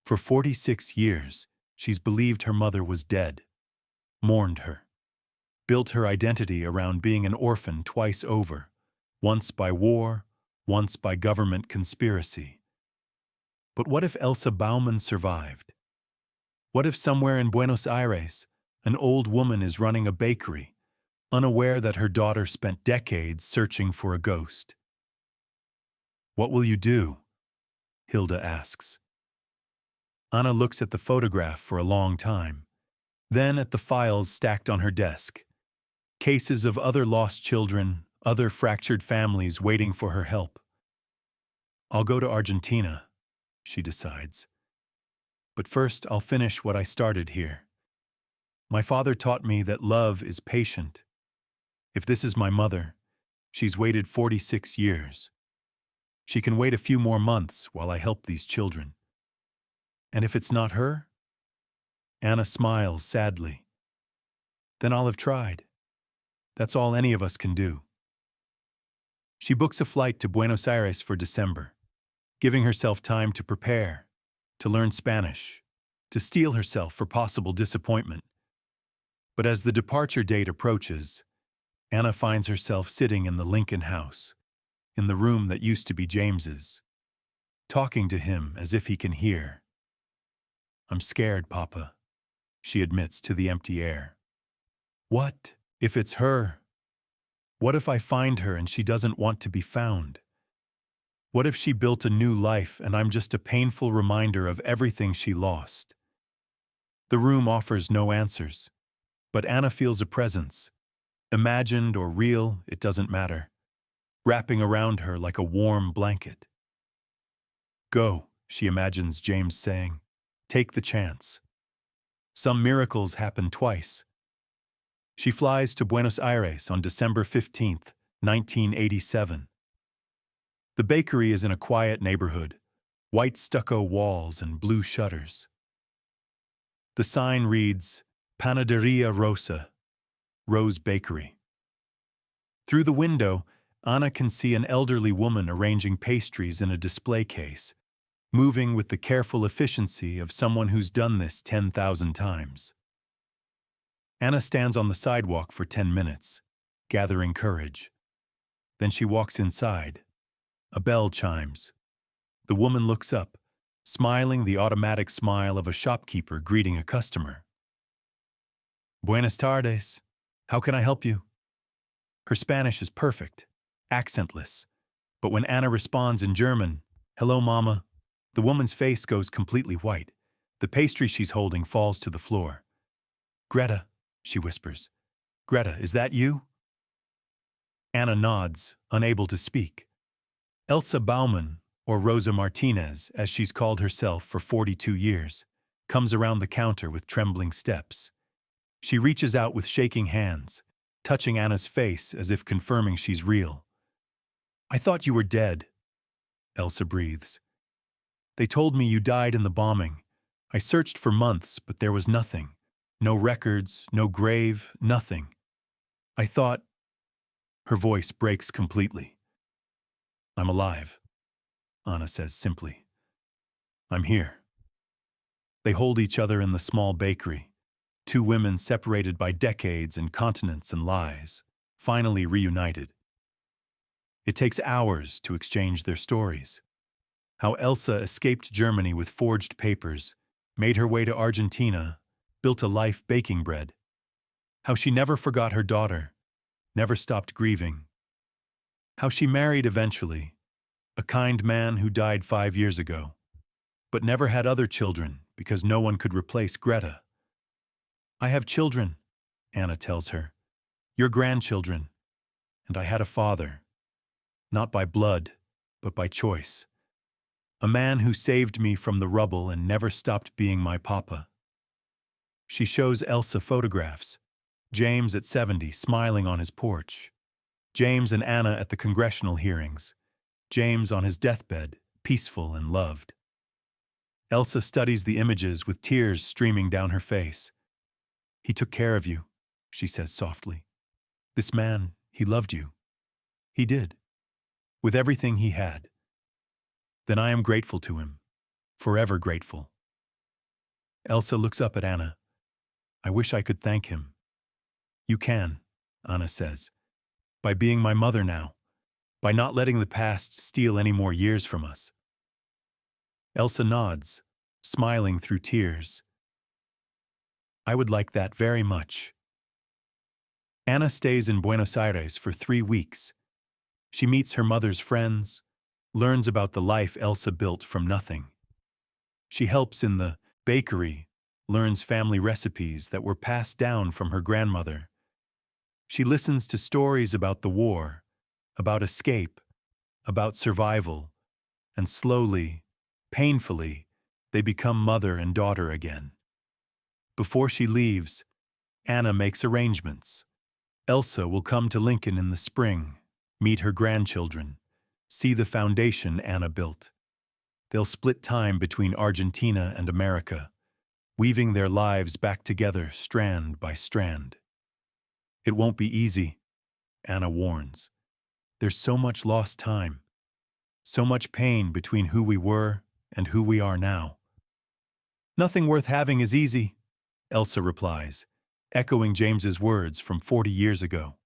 For 46 years, she's believed her mother was dead, mourned her, built her identity around being an orphan twice over, once by war, once by government conspiracy. But what if Elsa Baumann survived? What if somewhere in Buenos Aires, an old woman is running a bakery, unaware that her daughter spent decades searching for a ghost? What will you do? Hilda asks. Anna looks at the photograph for a long time, then at the files stacked on her desk. Cases of other lost children, other fractured families waiting for her help. I'll go to Argentina, she decides. But first, I'll finish what I started here. My father taught me that love is patient. If this is my mother, she's waited 46 years. She can wait a few more months while I help these children. And if it's not her? Anna smiles sadly. Then I'll have tried. That's all any of us can do. She books a flight to Buenos Aires for December, giving herself time to prepare, to learn Spanish, to steel herself for possible disappointment. But as the departure date approaches, Anna finds herself sitting in the Lincoln house, in the room that used to be James's, talking to him as if he can hear. I'm scared, Papa, she admits to the empty air. What if it's her? What if I find her and she doesn't want to be found? What if she built a new life and I'm just a painful reminder of everything she lost? The room offers no answers, but Anna feels a presence. Imagined or real, it doesn't matter, wrapping around her like a warm blanket. Go, she imagines James saying. Take the chance. Some miracles happen twice. She flies to Buenos Aires on December 15th, 1987. The bakery is in a quiet neighborhood, white stucco walls and blue shutters. The sign reads, Panaderia Rosa, Rose Bakery. Through the window, Anna can see an elderly woman arranging pastries in a display case, moving with the careful efficiency of someone who's done this 10,000 times. Anna stands on the sidewalk for 10 minutes, gathering courage. Then she walks inside. A bell chimes. The woman looks up, smiling the automatic smile of a shopkeeper greeting a customer. Buenas tardes. How can I help you? Her Spanish is perfect, accentless. But when Anna responds in German, hello, mama, the woman's face goes completely white. The pastry she's holding falls to the floor. Greta, she whispers. Greta, is that you? Anna nods, unable to speak. Elsa Baumann, or Rosa Martinez, as she's called herself for 42 years, comes around the counter with trembling steps. She reaches out with shaking hands, touching Anna's face as if confirming she's real. I thought you were dead, Elsa breathes. They told me you died in the bombing. I searched for months, but there was nothing. No records, no grave, nothing. I thought... Her voice breaks completely. I'm alive, Anna says simply. I'm here. They hold each other in the small bakery, two women separated by decades and continents and lies, finally reunited. It takes hours to exchange their stories. How Elsa escaped Germany with forged papers, made her way to Argentina, built a life baking bread. How she never forgot her daughter, never stopped grieving. How she married eventually, a kind man who died 5 years ago, but never had other children because no one could replace Greta. I have children, Anna tells her. Your grandchildren. And I had a father. Not by blood, but by choice. A man who saved me from the rubble and never stopped being my papa. She shows Elsa photographs. James at 70, smiling on his porch. James and Anna at the congressional hearings. James on his deathbed, peaceful and loved. Elsa studies the images with tears streaming down her face. He took care of you, she says softly. This man, he loved you. He did. With everything he had. Then I am grateful to him. Forever grateful. Elsa looks up at Anna. I wish I could thank him. You can, Anna says. By being my mother now. By not letting the past steal any more years from us. Elsa nods, smiling through tears. I would like that very much. Anna stays in Buenos Aires for 3 weeks. She meets her mother's friends, learns about the life Elsa built from nothing. She helps in the bakery, learns family recipes that were passed down from her grandmother. She listens to stories about the war, about escape, about survival, and slowly, painfully, they become mother and daughter again. Before she leaves, Anna makes arrangements. Elsa will come to Lincoln in the spring, meet her grandchildren, see the foundation Anna built. They'll split time between Argentina and America, weaving their lives back together strand by strand. It won't be easy, Anna warns. There's so much lost time, so much pain between who we were and who we are now. Nothing worth having is easy, Elsa replies, echoing James's words from 40 years ago.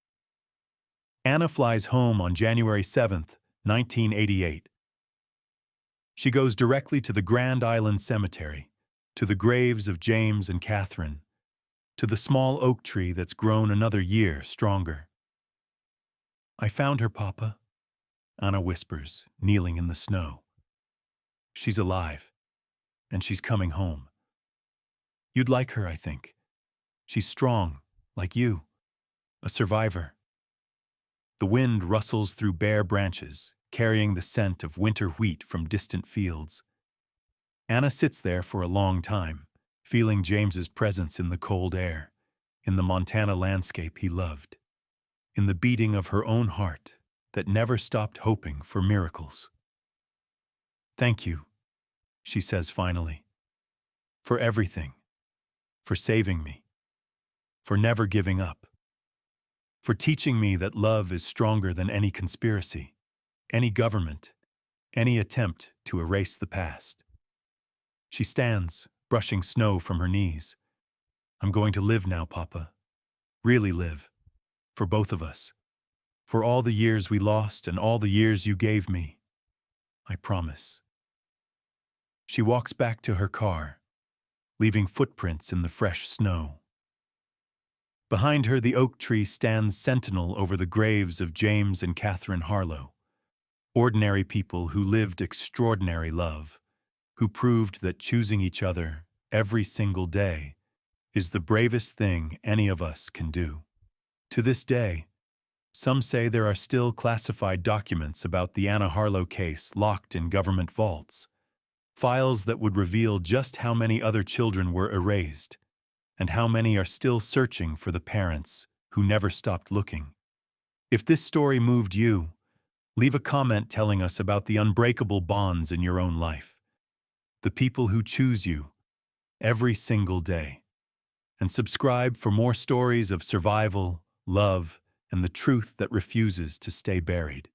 Anna flies home on January 7th, 1988. She goes directly to the Grand Island Cemetery, to the graves of James and Catherine, to the small oak tree that's grown another year stronger. I found her, Papa, Anna whispers, kneeling in the snow. She's alive, and she's coming home. You'd like her, I think. She's strong, like you, a survivor. The wind rustles through bare branches, carrying the scent of winter wheat from distant fields. Anna sits there for a long time, feeling James's presence in the cold air, in the Montana landscape he loved, in the beating of her own heart that never stopped hoping for miracles. Thank you, she says finally, for everything, for saving me, for never giving up, for teaching me that love is stronger than any conspiracy, any government, any attempt to erase the past. She stands, brushing snow from her knees. I'm going to live now, Papa. Really live. For both of us. For all the years we lost and all the years you gave me. I promise. She walks back to her car, leaving footprints in the fresh snow. Behind her, the oak tree stands sentinel over the graves of James and Catherine Harlow, ordinary people who lived extraordinary love, who proved that choosing each other every single day is the bravest thing any of us can do. To this day, some say there are still classified documents about the Anna Harlow case locked in government vaults, files that would reveal just how many other children were erased and how many are still searching for the parents who never stopped looking. If this story moved you, leave a comment telling us about the unbreakable bonds in your own life, the people who choose you every single day, and subscribe for more stories of survival, love, and the truth that refuses to stay buried.